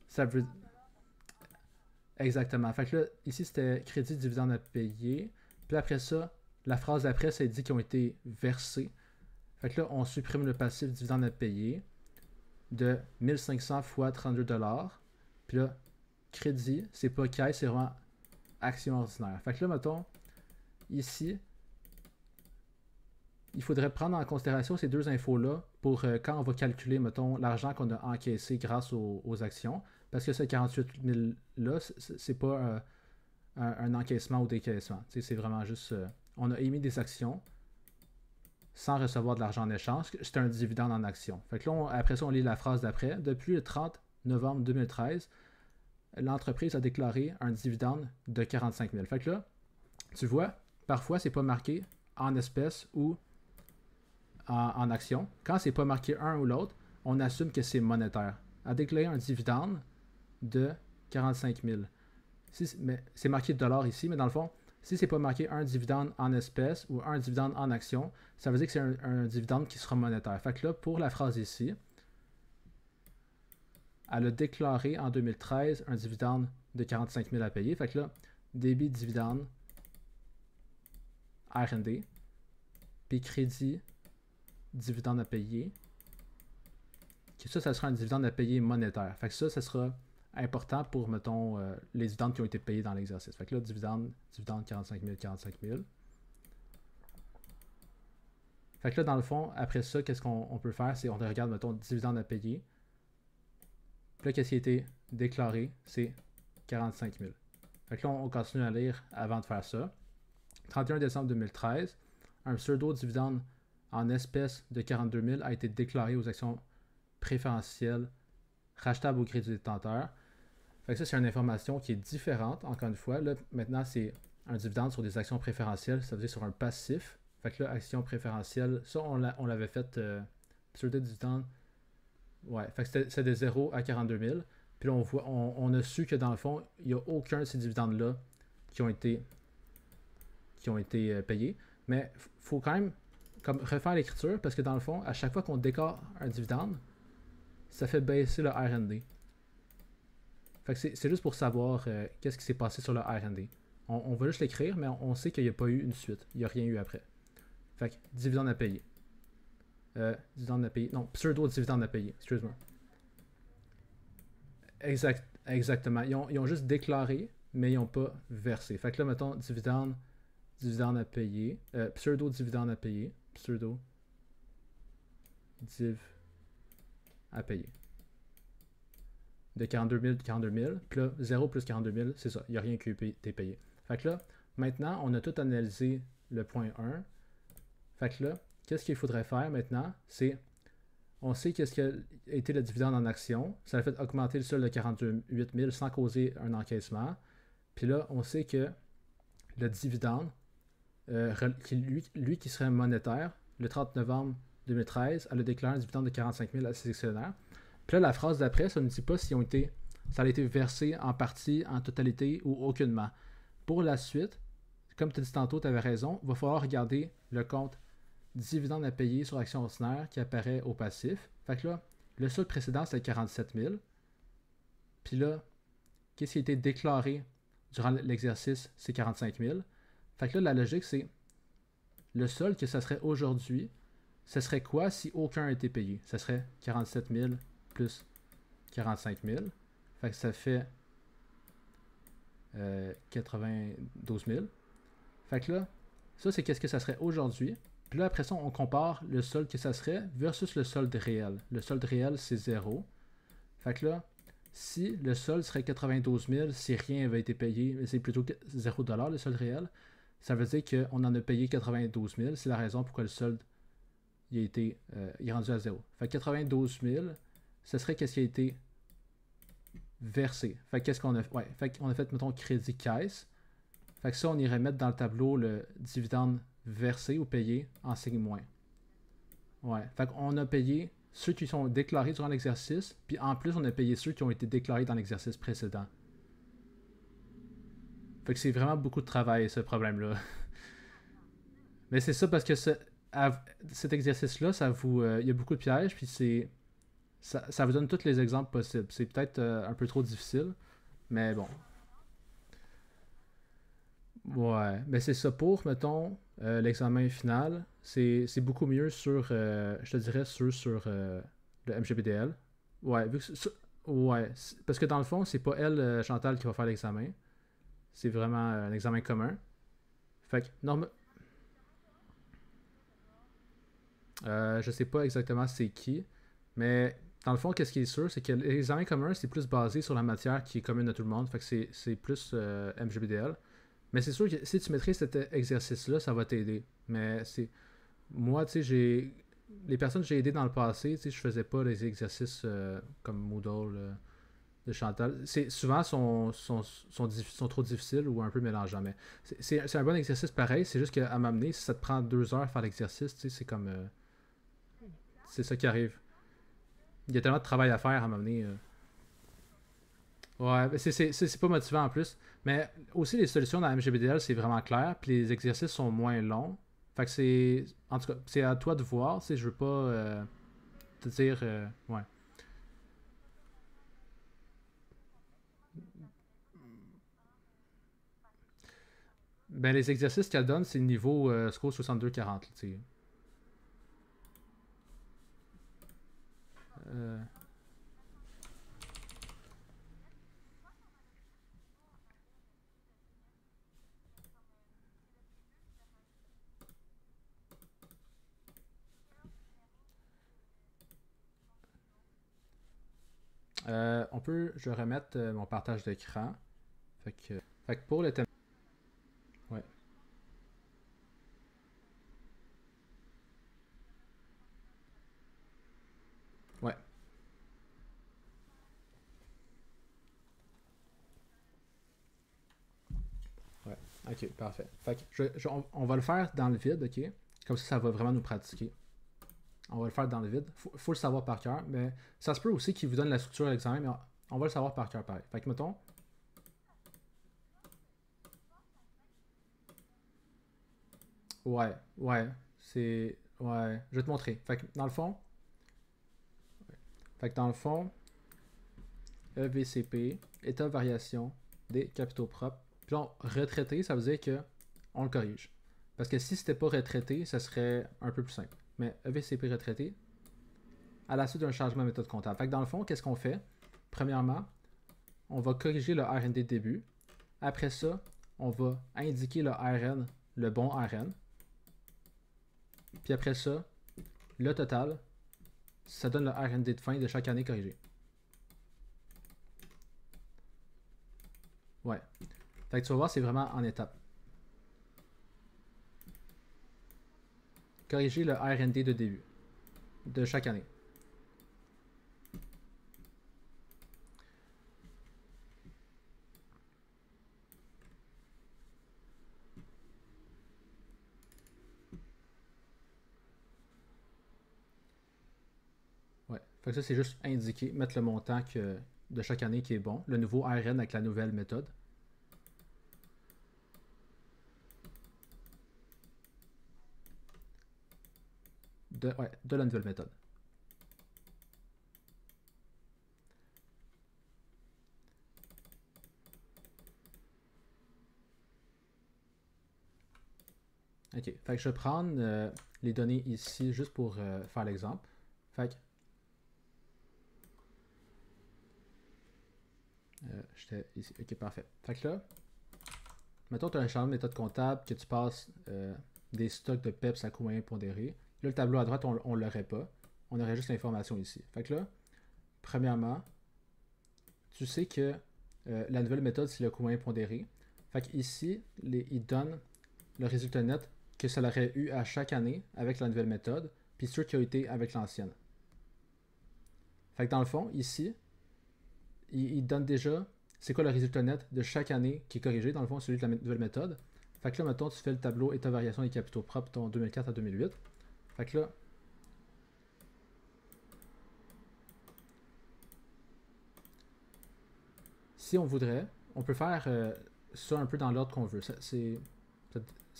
ça veut... Exactement. Fait que là, ici, c'était crédit dividende à payer. Puis après ça, la phrase d'après, ça dit qu'ils ont été versés. Fait que là, on supprime le passif dividende à payer de 1500 fois 32$. Puis là, crédit, c'est pas caisse, c'est vraiment action ordinaire. Fait que là, mettons, ici, il faudrait prendre en considération ces deux infos-là pour quand on va calculer, mettons, l'argent qu'on a encaissé grâce aux actions. Parce que ce 48 000-là, c'est pas un encaissement ou décaissement. C'est vraiment juste... on a émis des actions sans recevoir de l'argent en échange. C'est un dividende en action. Fait que là, après ça, on lit la phrase d'après. Depuis le 30 novembre 2013, l'entreprise a déclaré un dividende de 45 000. Fait que là, tu vois, parfois, c'est pas marqué en espèces ou en action. Quand c'est pas marqué un ou l'autre, on assume que c'est monétaire. A déclaré un dividende de 45 000. Mais c'est marqué $ ici, mais dans le fond, si c'est pas marqué un dividende en espèces ou un dividende en action, ça veut dire que c'est un dividende qui sera monétaire. Fait que là, pour la phrase ici, elle a déclaré en 2013 un dividende de 45 000 à payer. Fait que là, débit dividende R&D, puis crédit dividende à payer. Ça sera un dividende à payer monétaire. Fait que ça sera important pour, mettons, les dividendes qui ont été payés dans l'exercice. Fait que là, dividende 45 000, 45 000. Fait que là, dans le fond, après ça, qu'est-ce qu'on peut faire? C'est on regarde, mettons, dividende à payer. Puis là, qu'est-ce qui a été déclaré? C'est 45 000. Fait que là, on continue à lire avant de faire ça. 31 décembre 2013, un pseudo-dividende en espèces de 42 000 a été déclaré aux actions préférentielles rachetables au crédit détenteur. Fait que ça, c'est une information qui est différente, encore une fois. Là, maintenant, c'est un dividende sur des actions préférentielles, ça veut dire sur un passif. Fait que là, action préférentielle, ça, on l'avait fait pseudo-dividende. Ouais, fait que c'était de 0 à 42 000. Puis là, on a su que dans le fond, il n'y a aucun de ces dividendes-là qui ont été payés. Mais il faut quand même comme refaire l'écriture parce que dans le fond, à chaque fois qu'on déclare un dividende, ça fait baisser le R&D. Fait que c'est juste pour savoir qu'est-ce qui s'est passé sur le R&D. On va juste l'écrire, mais on sait qu'il n'y a pas eu une suite. Il n'y a rien eu après. Fait que dividende à payer. Dividende à payer. Non, pseudo-dividende à payer. Excuse-moi. Exactement. Ils ont juste déclaré, mais ils n'ont pas versé. Fait que là, mettons, dividende à payer. Pseudo-dividende à payer. Pseudo-div à payer. De 42 000, 42 000. Puis là, 0 plus 42 000, c'est ça. Il n'y a rien qui a été payé. Fait que là, maintenant, on a tout analysé le point 1. Fait que là, qu'est-ce qu'il faudrait faire maintenant? C'est, on sait qu'est-ce qui a été le dividende en action. Ça a fait augmenter le solde de 48 000 sans causer un encaissement. Puis là, on sait que le dividende, lui qui serait monétaire, le 30 novembre 2013, elle a déclaré un dividende de 45 000 à ses actionnaires. Puis là, la phrase d'après, ça ne dit pas si ça a été versé en partie, en totalité ou aucunement. Pour la suite, comme tu as dit tantôt, tu avais raison, il va falloir regarder le compte dividende à payer sur action ordinaire qui apparaît au passif. Fait que là, le solde précédent, c'est 47 000. Puis là, qu'est-ce qui a été déclaré durant l'exercice, c'est 45 000. Fait que là, la logique, c'est le solde que ça serait aujourd'hui, ce serait quoi si aucun a été payé? Ça serait 47 000 plus 45 000. Fait que ça fait 92 000. Fait que là, ça, c'est qu'est-ce que ça serait aujourd'hui. Puis là, après ça, on compare le solde que ça serait versus le solde réel. Le solde réel, c'est 0. Fait que là, si le solde serait 92 000, si rien avait été payé, c'est plutôt 0 $ le solde réel, ça veut dire qu'on en a payé 92 000. C'est la raison pourquoi le solde il est rendu à 0. Fait que 92 000, ce serait qu'est-ce qui a été versé. Fait que qu'est-ce qu'on a fait? Ouais, fait qu'on a fait, mettons, crédit caisse. Fait que ça, on irait mettre dans le tableau le dividende versé ou payé en signe moins. Ouais, fait qu'on a payé ceux qui sont déclarés durant l'exercice, puis en plus, on a payé ceux qui ont été déclarés dans l'exercice précédent. Fait que c'est vraiment beaucoup de travail, ce problème-là. Mais c'est ça parce que cet exercice-là, il y a beaucoup de pièges, puis ça vous donne tous les exemples possibles. C'est peut-être un peu trop difficile, mais bon. Ouais, mais c'est ça pour, mettons, l'examen final. C'est beaucoup mieux je te dirais, sur le MGBDL. Ouais, ouais, parce que dans le fond, c'est pas elle, Chantal, qui va faire l'examen. C'est vraiment un examen commun. Fait que, non, je sais pas exactement c'est qui, mais dans le fond, qu'est-ce qui est sûr, c'est que l'examen commun, c'est plus basé sur la matière qui est commune à tout le monde. Fait que c'est plus MGBDL. Mais c'est sûr que si tu maîtrises cet exercice-là, ça va t'aider. Mais c'est. Moi, tu sais, les personnes que j'ai aidées dans le passé, tu sais, je faisais pas les exercices comme Moodle de Chantal. Souvent, sont trop difficiles ou un peu mélangeants. Mais c'est un bon exercice pareil. C'est juste qu'à m'amener, si ça te prend 2 heures à faire l'exercice, tu sais, c'est comme. C'est ça qui arrive. Il y a tellement de travail à faire à m'amener. Ouais, mais c'est pas motivant en plus. Mais aussi, les solutions dans MGBDL, c'est vraiment clair. Puis les exercices sont moins longs. Fait que c'est. En tout cas, c'est à toi de voir. Tu sais, je veux pas te dire. Ouais. Ben, les exercices qu'elle donne, c'est le niveau score 62-40. Tu sais. Euh, on peut. Je vais remettre mon partage d'écran. Fait que pour le thème. Ouais. Ouais. Ouais. Ok, parfait. Fait que on va le faire dans le vide, ok? Comme ça va vraiment nous pratiquer. On va le faire dans le vide. Faut le savoir par cœur, mais ça se peut aussi qu'il vous donne la structure de l'examen, mais on va le savoir par cœur pareil. Fait que mettons. Ouais, ouais. C'est. Ouais. Je vais te montrer. Fait que dans le fond, EVCP, état de variation des capitaux propres. Puis là, retraité, ça veut dire que on le corrige. Parce que si c'était pas retraité, ça serait un peu plus simple. Mais EVCP retraité, à la suite d'un changement de méthode comptable. Fait que dans le fond, qu'est-ce qu'on fait? Premièrement, on va corriger le RND de début. Après ça, on va indiquer le RN, le bon RN. Puis après ça, le total, ça donne le RND de fin de chaque année corrigé. Ouais. Fait que tu vas voir, c'est vraiment en étapes. Corriger le RND de début de chaque année. Fait que ça, c'est juste indiquer, mettre le montant de chaque année qui est bon. Le nouveau ARN avec la nouvelle méthode. De la nouvelle méthode. Ok, fait que je vais prendre les données ici juste pour faire l'exemple. Fait que j'étais ici. Ok, parfait. Fait que là, mettons que tu as un changement de méthode comptable, que tu passes des stocks de PEPS à coût moyen pondéré. Là, le tableau à droite, on ne l'aurait pas. On aurait juste l'information ici. Fait que là, premièrement, tu sais que la nouvelle méthode, c'est le coût moyen pondéré. Fait que ici, il donne le résultat net que ça aurait eu à chaque année avec la nouvelle méthode, puis ceux qui ont été avec l'ancienne. Fait que dans le fond, ici, il donne déjà c'est quoi le résultat net de chaque année qui est corrigé, dans le fond, celui de la nouvelle méthode. Fait que là, mettons, tu fais le tableau état variation des capitaux propres, ton 2004 à 2008. Fait que là, si on voudrait, on peut faire ça un peu dans l'ordre qu'on veut. C'est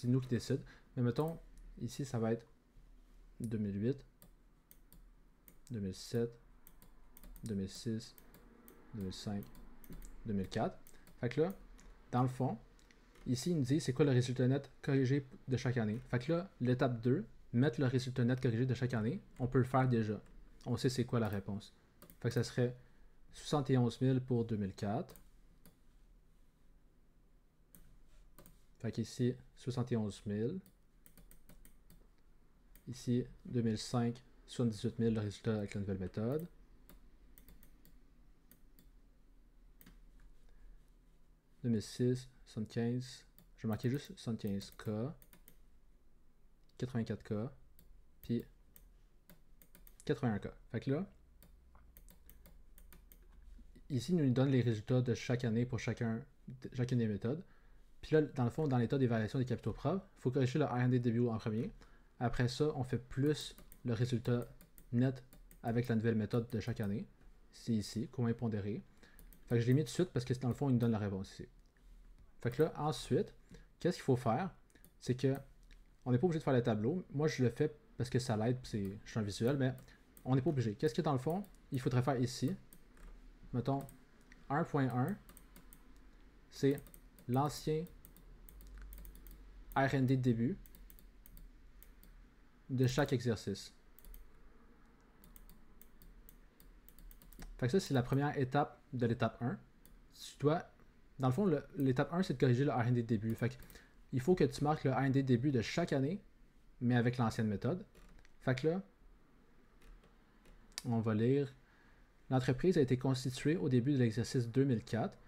nous qui décide. Mais mettons, ici, ça va être 2008, 2007, 2006, 2005, 2004. Fait que là, dans le fond, ici, il nous dit c'est quoi le résultat net corrigé de chaque année. Fait que là, l'étape 2, mettre le résultat net corrigé de chaque année, on peut le faire déjà. On sait c'est quoi la réponse. Fait que ça serait 71 000 pour 2004. Fait qu'ici, 71 000. Ici, 2005, 78 000 le résultat avec la nouvelle méthode. « 2006, 75, je vais marquer juste 75K, 84K, puis 81K. Fait que là, ici, il nous donne les résultats de chaque année pour chacune des méthodes. Puis là, dans le fond, dans l'état des variations des capitaux propres, il faut corriger le R&D début en premier. Après ça, on fait plus le résultat net avec la nouvelle méthode de chaque année. C'est ici, combien pondéré. Fait que je l'ai mis tout de suite parce que dans le fond, il nous donne la réponse ici. Fait que là, ensuite, qu'est-ce qu'il faut faire? C'est que on n'est pas obligé de faire le tableau. Moi, je le fais parce que ça l'aide, je suis un visuel, mais on n'est pas obligé. Qu'est-ce que dans le fond, il faudrait faire ici? Mettons, 1.1, c'est l'ancien R&D de début de chaque exercice. Fait que ça, c'est la première étape de l'étape 1. Tu dois, dans le fond, l'étape 1, c'est de corriger le R&D de début. Fait que, il faut que tu marques le R&D de début de chaque année, mais avec l'ancienne méthode. Fait que là, on va lire. L'entreprise a été constituée au début de l'exercice 2004.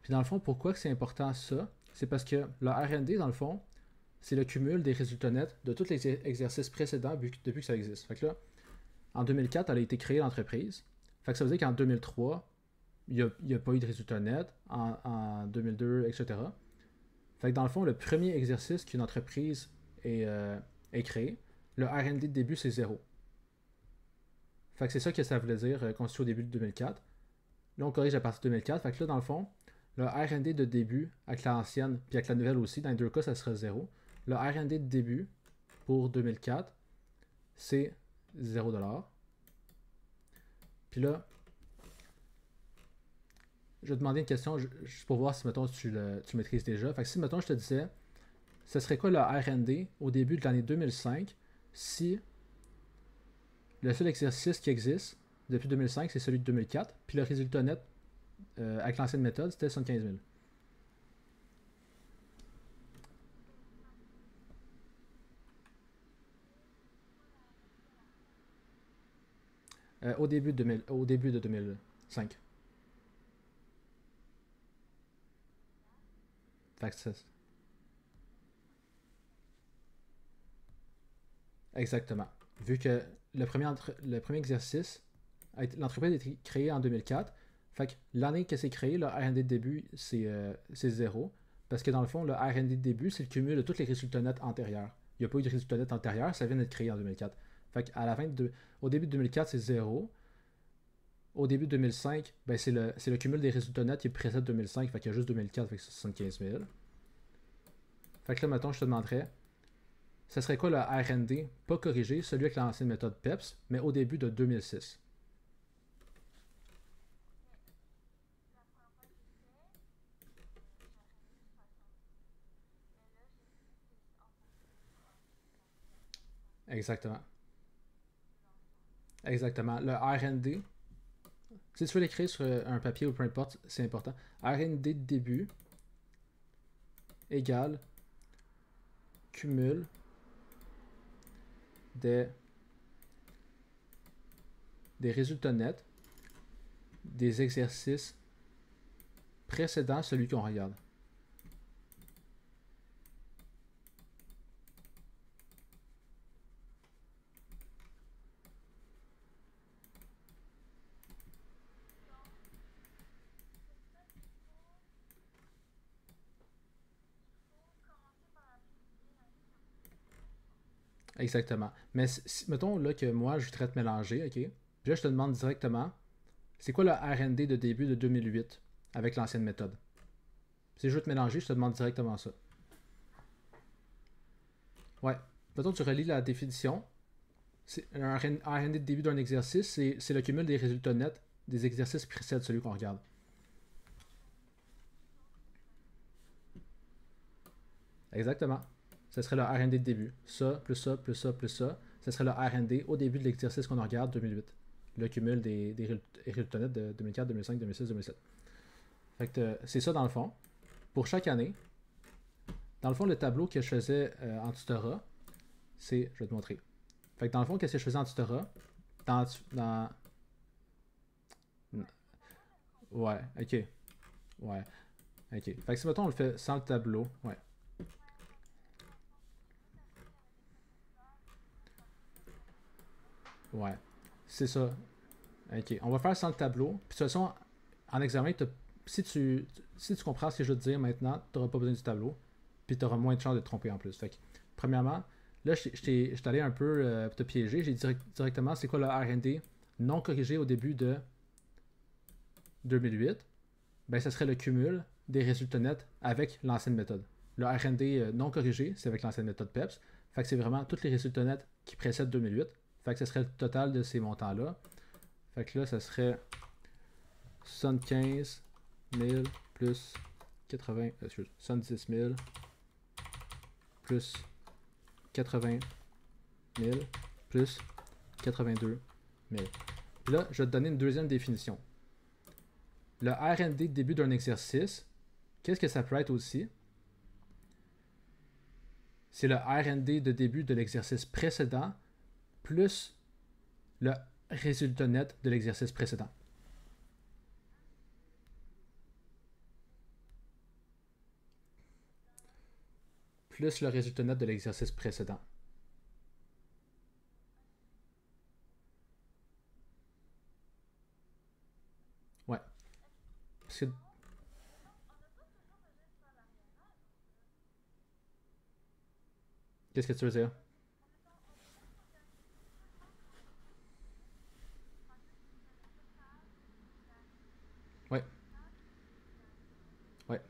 Puis dans le fond, pourquoi c'est important ça? C'est parce que le R&D, dans le fond, c'est le cumul des résultats nets de tous les exercices précédents depuis que ça existe. Fait que là, en 2004, elle a été créée l'entreprise. Fait que ça veut dire qu'en 2003, il n'y a pas eu de résultats nets. En 2002, etc. Fait que dans le fond, le premier exercice qu'une entreprise est créée, le R&D de début, c'est 0. Fait que c'est ça que ça voulait dire constitué au début de 2004. Là, on corrige à partir de 2004. Fait que là, dans le fond, le R&D de début avec l'ancienne, puis avec la nouvelle aussi, dans les deux cas, ça sera 0. Le R&D de début pour 2004, c'est 0$. Puis là, je vais te demander une question juste pour voir si, mettons, tu maîtrises déjà. Fait que si, mettons, je te disais, ce serait quoi le R&D au début de l'année 2005 si le seul exercice qui existe depuis 2005, c'est celui de 2004, puis le résultat net avec l'ancienne méthode, c'était 75 000. Au début de 2005. Fait que exactement. Vu que le premier exercice, l'entreprise a été créée en 2004, fait que l'année que c'est créé, le R&D de début, c'est 0. Parce que dans le fond, le R&D de début, c'est le cumul de tous les résultats nets antérieurs. Il n'y a pas eu de résultats nets antérieurs, ça vient d'être créé en 2004. Fait qu'à la fin au début de 2004, c'est 0. au début de 2005, ben c'est le cumul des résultats nets qui précède 2005, fait qu'il y a juste 2004, fait que c'est 75 000. Fait que là, mettons, je te demanderais, ça serait quoi le R&D, pas corrigé, celui avec l'ancienne méthode PEPS, mais au début de 2006. Exactement. Exactement. Le R&D, si tu veux l'écrire sur un papier ou peu importe, c'est important. R&D de début égale cumul des résultats nets des exercices précédents celui qu'on regarde. Exactement. Mais mettons là que moi, je traite mélanger, ok? Puis là, je te demande directement, c'est quoi le R&D de début de 2008 avec l'ancienne méthode? Si je veux te mélanger, je te demande directement ça. Ouais. Mettons, tu relis la définition. Un R&D de début d'un exercice, c'est le cumul des résultats nets des exercices qui précèdent celui qu'on regarde. Exactement. Ce serait le R&D de début. Ça, plus ça, plus ça, plus ça. Ce serait le R&D au début de l'exercice qu'on regarde, 2008. Le cumul des résultats nets de 2004, 2005, 2006, 2007. Fait que c'est ça dans le fond. Pour chaque année, dans le fond, le tableau que je faisais en tutorat, c'est. Je vais te montrer. Fait que dans le fond, qu'est-ce que je faisais en tutorat? Dans. Ouais, ok. Ouais, ok. Fait que si mettons, on le fait sans le tableau. Ouais. Ouais. C'est ça. Ok. On va faire sans le tableau. Puis de toute façon, en examen, si tu comprends ce que je veux te dire maintenant, tu n'auras pas besoin du tableau. Puis tu auras moins de chances de te tromper en plus. Fait que, premièrement, là, je suis allé un peu te piéger. J'ai dit directement c'est quoi le R&D non corrigé au début de 2008. Ben, ce serait le cumul des résultats nets avec l'ancienne méthode. Le R&D non corrigé, c'est avec l'ancienne méthode PEPS. Fait que c'est vraiment tous les résultats nets qui précèdent 2008. Fait que ce serait le total de ces montants-là. Fait que là, ça serait 75 000 plus 80, 70 000 plus 80 000 plus 82 000. Puis là, je vais te donner une deuxième définition. Le R&D début d'un exercice, qu'est-ce que ça peut être aussi? C'est le R&D de début de l'exercice précédent plus le résultat net de l'exercice précédent. Plus le résultat net de l'exercice précédent. Ouais. Parce que... Qu'est-ce que tu veux dire? Ouais. Ouais.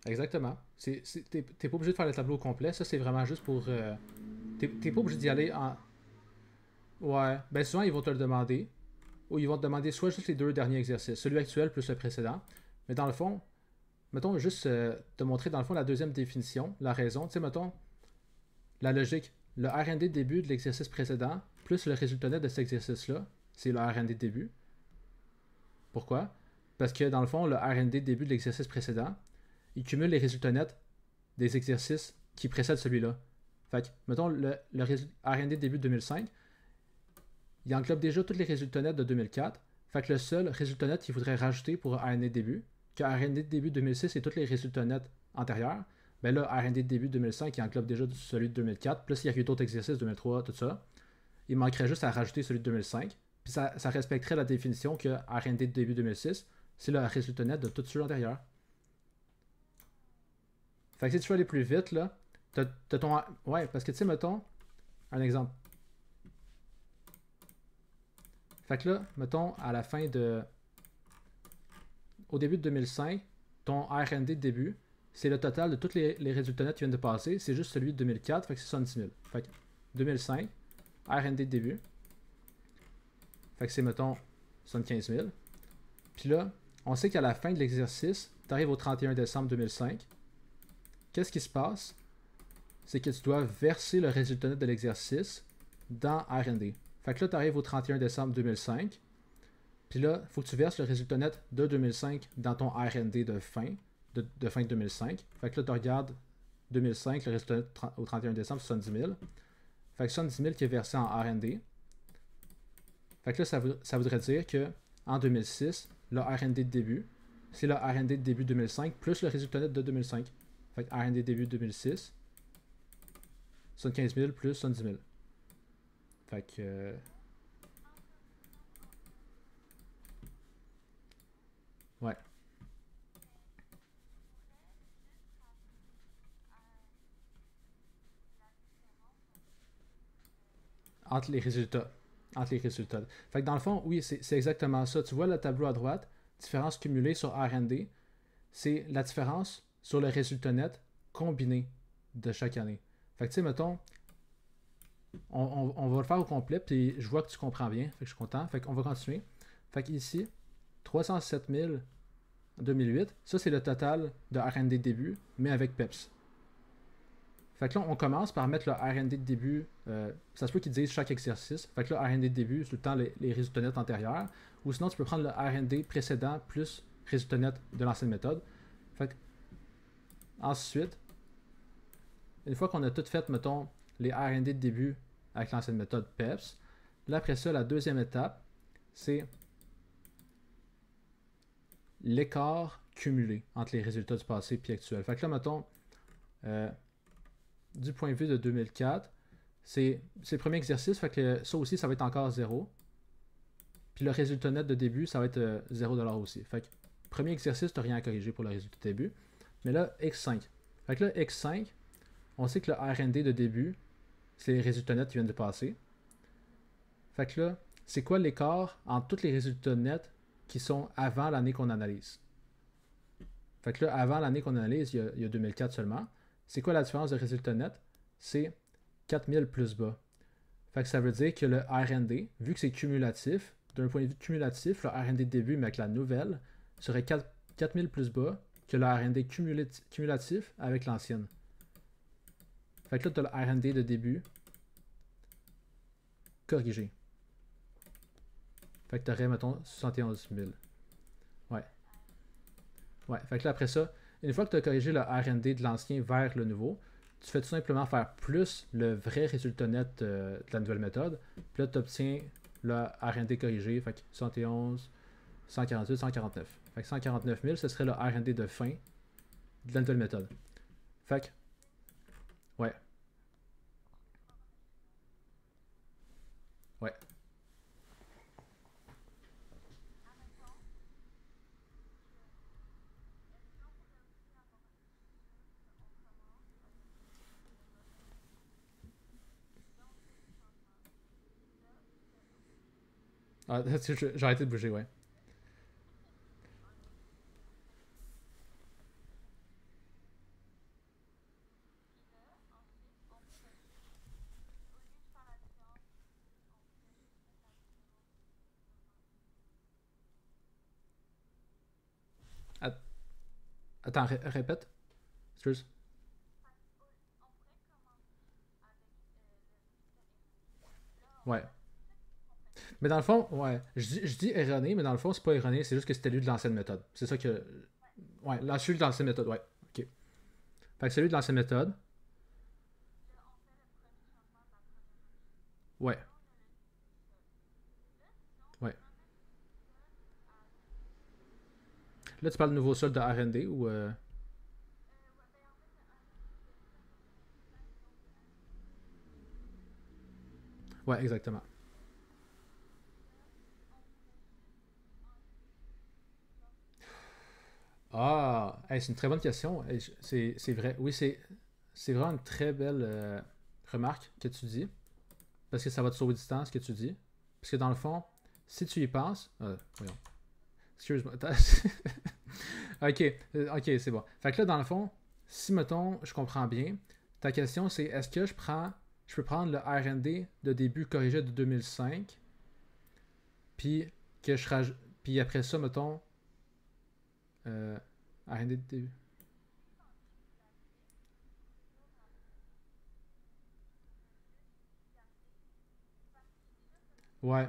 Exactement. T'es pas obligé de faire le tableau complet. Ça, c'est vraiment juste pour... t'es pas obligé d'y aller en... Ouais. Ben souvent, ils vont te le demander. Ou ils vont te demander soit juste les deux derniers exercices, celui actuel plus le précédent. Mais dans le fond, mettons juste te montrer dans le fond la deuxième définition, la raison. Tu sais, mettons, la logique. Le R&D début de l'exercice précédent plus le résultat net de cet exercice-là, c'est le R&D début. Pourquoi? Parce que dans le fond, le R&D début de l'exercice précédent, il cumule les résultats nets des exercices qui précèdent celui-là. Fait que, mettons, le R&D début de 2005, il englobe déjà tous les résultats nets de 2004. Fait que le seul résultat net qu'il faudrait rajouter pour R&D début, que R&D début 2006 et tous les résultats nets antérieurs, ben là, R&D début 2005, il englobe déjà celui de 2004, plus il y a eu d'autres exercices, 2003, tout ça. Il manquerait juste à rajouter celui de 2005. Puis ça respecterait la définition que R&D début 2006, c'est le résultat net de tous ceux antérieurs. Fait que si tu veux aller plus vite, là, t'as ton... Ouais, parce que tu sais, mettons, un exemple. Fait que là, mettons, à la fin de... Au début de 2005, ton R&D de début, c'est le total de tous les résultats nets qui viennent de passer. C'est juste celui de 2004, fait que c'est 70 000. Fait que 2005, R&D de début. Fait que c'est, mettons, 75 000. Puis là, on sait qu'à la fin de l'exercice, tu arrives au 31 décembre 2005. Qu'est-ce qui se passe? C'est que tu dois verser le résultat net de l'exercice dans R&D. Fait que là, tu arrives au 31 décembre 2005. Puis là, il faut que tu verses le résultat net de 2005 dans ton R&D de fin, de fin de 2005. Fait que là, tu regardes 2005, le résultat net au 31 décembre, 70 000. Fait que 70 000 qui est versé en R&D. Fait que là, ça voudrait dire que en 2006, le R&D de début, c'est le R&D de début 2005 plus le résultat net de 2005. Fait que R&D de début 2006, 75 000 plus 70 000. Fait que... ouais. Entre les résultats. Entre les résultats. Fait que dans le fond, oui, c'est exactement ça. Tu vois le tableau à droite, différence cumulée sur R&D, c'est la différence sur le résultat net combiné de chaque année. Fait que tu sais, mettons, on va le faire au complet, puis je vois que tu comprends bien, fait que je suis content. Fait qu'on va continuer. Fait qu'ici, 307 000 en 2008, ça c'est le total de R&D début, mais avec PEPS. Fait que là, on commence par mettre le R&D de début. Ça se peut qu'ils disent chaque exercice. Fait que là, R&D de début, c'est tout le temps les résultats nets antérieurs. Ou sinon, tu peux prendre le R&D précédent plus résultat net de l'ancienne méthode. Fait que, ensuite, une fois qu'on a tout fait, mettons, les R&D de début avec l'ancienne méthode PEPS, là, après ça, la deuxième étape, c'est l'écart cumulé entre les résultats du passé et actuel. Fait que là, mettons, du point de vue de 2004, c'est le premier exercice, fait que ça aussi, ça va être encore 0. Puis le résultat net de début, ça va être 0$ aussi. Fait que premier exercice, tu n'as rien à corriger pour le résultat de début. Mais là, X5. Fait que là, X5, on sait que le R&D de début, c'est les résultats nets qui viennent de passer. Fait que là, c'est quoi l'écart entre tous les résultats nets qui sont avant l'année qu'on analyse? Fait que là, avant l'année qu'on analyse, il y a 2004 seulement. C'est quoi la différence de résultat net? C'est 4000 plus bas. Fait que ça veut dire que le R&D, vu que c'est cumulatif, d'un point de vue cumulatif, le R&D de début, mais avec la nouvelle, serait 4000 plus bas que le R&D cumulatif avec l'ancienne. Fait que là, tu as le R&D de début corrigé. Fait que tu aurais, mettons, 71 000. Ouais. Ouais. Fait que là, après ça, une fois que tu as corrigé le R&D de l'ancien vers le nouveau, tu fais tout simplement faire plus le vrai résultat net de la nouvelle méthode. Puis là, tu obtiens le R&D corrigé. Fait que 71, 148, 149. Fait que 149 000, ce serait le R&D de fin de la nouvelle méthode. Fait que, ouais. Ouais. Ah, j'ai arrêté de bouger, ouais. Attends, répète. Excuse. Ouais. Mais dans le fond, ouais. Je dis erroné, mais dans le fond, c'est pas erroné, c'est juste que c'était lui de l'ancienne méthode. C'est ça que. Ouais, là, celui de l'ancienne méthode, ouais. Ok. Fait que celui de l'ancienne méthode, ouais. Ouais. Là, tu parles de nouveau solde de R&D ou. Ouais, exactement. Ah, hey, c'est une très bonne question. Hey, c'est vrai. Oui, c'est vraiment une très belle remarque que tu dis. Parce que ça va te sauver du temps, ce que tu dis. Parce que dans le fond, si tu y penses... voyons. Excuse-moi. Ok, ok, c'est bon. Fait que là, dans le fond, si, mettons, je comprends bien, ta question, c'est est-ce que je peux prendre le R&D de début corrigé de 2005, puis que je rajoute... Puis après ça, mettons... R&D de début... Ouais,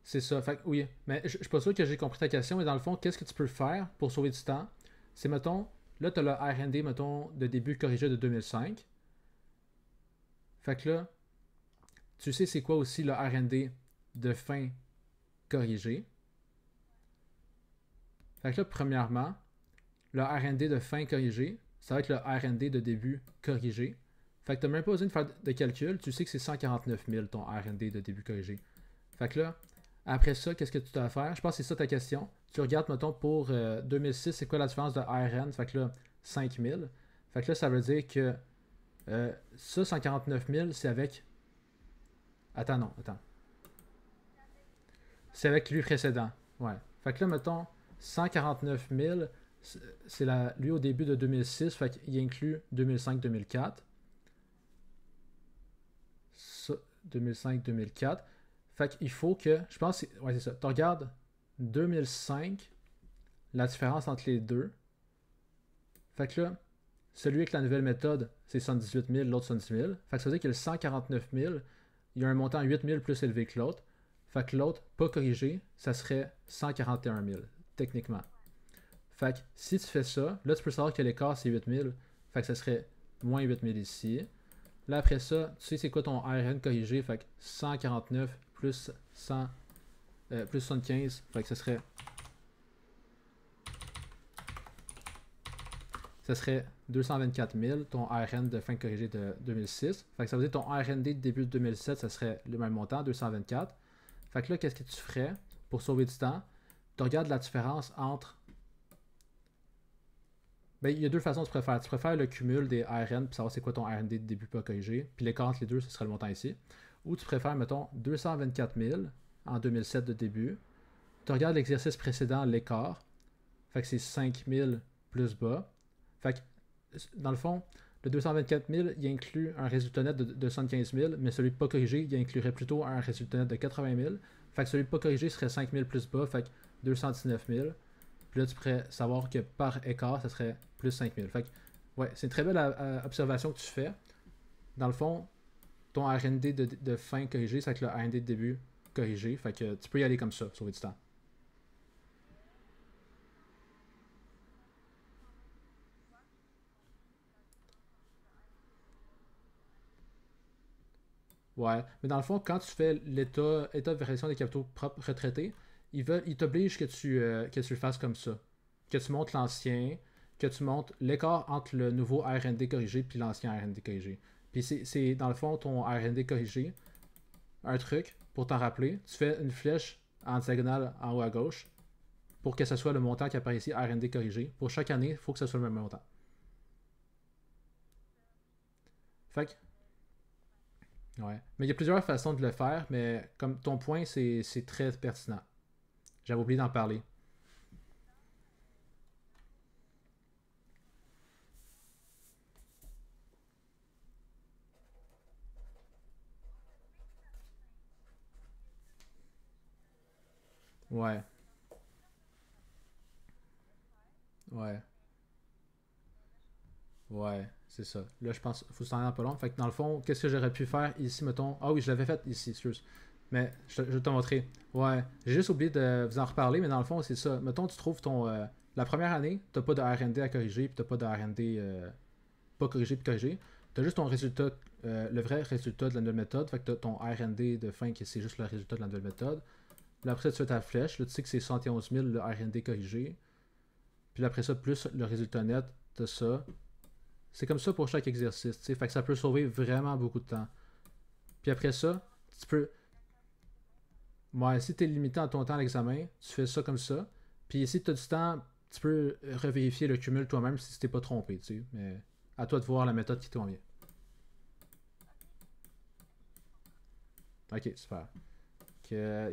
c'est ça. Fait que oui, mais je suis pas sûr que j'ai compris ta question, mais dans le fond, qu'est-ce que tu peux faire pour sauver du temps? C'est, mettons, là, tu as le R&D, mettons, de début corrigé de 2005. Fait que là, tu sais c'est quoi aussi le R&D de fin corrigé. Fait que là, premièrement, le R&D de fin corrigé, ça va être le R&D de début corrigé. Fait que tu n'as même pas besoin de faire de calcul. Tu sais que c'est 149 000 ton R&D de début corrigé. Fait que là, après ça, qu'est-ce que tu dois faire? Je pense que c'est ça ta question. Tu regardes, mettons, pour 2006, c'est quoi la différence de RN? Fait que là, 5 000. Fait que là, ça veut dire que ça, 149 000, c'est avec... Attends, non, attends. C'est avec lui précédent. Ouais. Fait que là, mettons, 149 000, c'est lui au début de 2006, fait qu'il inclut 2005-2004. 2005-2004. Fait qu'il faut que, je pense, ouais, c'est ça. Tu regardes 2005, la différence entre les deux. Fait que là, celui avec la nouvelle méthode, c'est 118 000, l'autre 110 000. Fait que ça veut dire que le 149 000, il y a un montant 8 000 plus élevé que l'autre. Fait que l'autre, pas corrigé, ça serait 141 000, techniquement. Fait que si tu fais ça, là, tu peux savoir que l'écart, c'est 8 000. Fait que ça serait moins 8 000 ici. Là, après ça, tu sais c'est quoi ton RN corrigé. Fait que 149 plus 100, plus 75. Fait que ça serait... Ça serait 224 000, ton RN de fin corrigé de 2006. Fait que ça veut dire ton RND de début de 2007, ça serait le même montant, 224. Fait que là, qu'est-ce que tu ferais pour sauver du temps? Tu regardes la différence entre... Ben, il y a deux façons de préférer. Tu préfères le cumul des RN pour savoir c'est quoi ton RND de début pas corrigé. Puis l'écart entre les deux, ce serait le montant ici. Ou tu préfères, mettons, 224 000 en 2007 de début. Tu regardes l'exercice précédent, l'écart. Fait que c'est 5 000 plus bas. Fait que, dans le fond, le 224 000, il inclut un résultat net de 75 000, mais celui pas corrigé, il inclurait plutôt un résultat net de 80 000. Fait que celui pas corrigé serait 5 000 plus bas, fait que 219 000. Puis là, tu pourrais savoir que par écart, ça serait plus 5 000. Fait que, ouais, c'est une très belle observation que tu fais. Dans le fond, ton RND de fin corrigé, c'est avec le RND de début corrigé. Fait que tu peux y aller comme ça, sauver du temps. Ouais, mais dans le fond, quand tu fais état de vérification des capitaux propres retraités, ils t'obligent que tu le fasses comme ça. Que tu montes l'ancien, que tu montes l'écart entre le nouveau RND corrigé puis l'ancien RND corrigé. Puis c'est dans le fond ton RND corrigé, un truc pour t'en rappeler. Tu fais une flèche en diagonale en haut à gauche pour que ce soit le montant qui apparaît ici, RND corrigé. Pour chaque année, il faut que ce soit le même montant. Fait que ouais. Mais il y a plusieurs façons de le faire, mais comme ton point, c'est très pertinent. J'avais oublié d'en parler. Ouais, ouais, ouais, c'est ça. Là, je pense faut s'en aller pas long. Fait que dans le fond, qu'est-ce que j'aurais pu faire ici, mettons. Ah oui, je l'avais fait ici, excuse. Mais je vais te montrer. Ouais, j'ai juste oublié de vous en reparler, mais dans le fond, c'est ça. Mettons, tu trouves ton. La première année, t'as pas de RND à corriger, puis t'as pas de RND pas corrigé puis corrigé. T'as juste ton résultat, le vrai résultat de la nouvelle méthode. Fait que t'as ton RND de fin qui c'est juste le résultat de la nouvelle méthode. Là, après ça, tu fais ta flèche. Là, tu sais que c'est 111 000 le RND corrigé. Puis après ça, plus le résultat net de ça. C'est comme ça pour chaque exercice. T'sais. Fait que ça peut sauver vraiment beaucoup de temps. Puis après ça, tu peux. Ouais, si tu es limité en ton temps à l'examen, tu fais ça comme ça. Puis si tu as du temps, tu peux revérifier le cumul toi-même si tu t'es pas trompé. T'sais. Mais à toi de voir la méthode qui te convient. Ok, super. Que,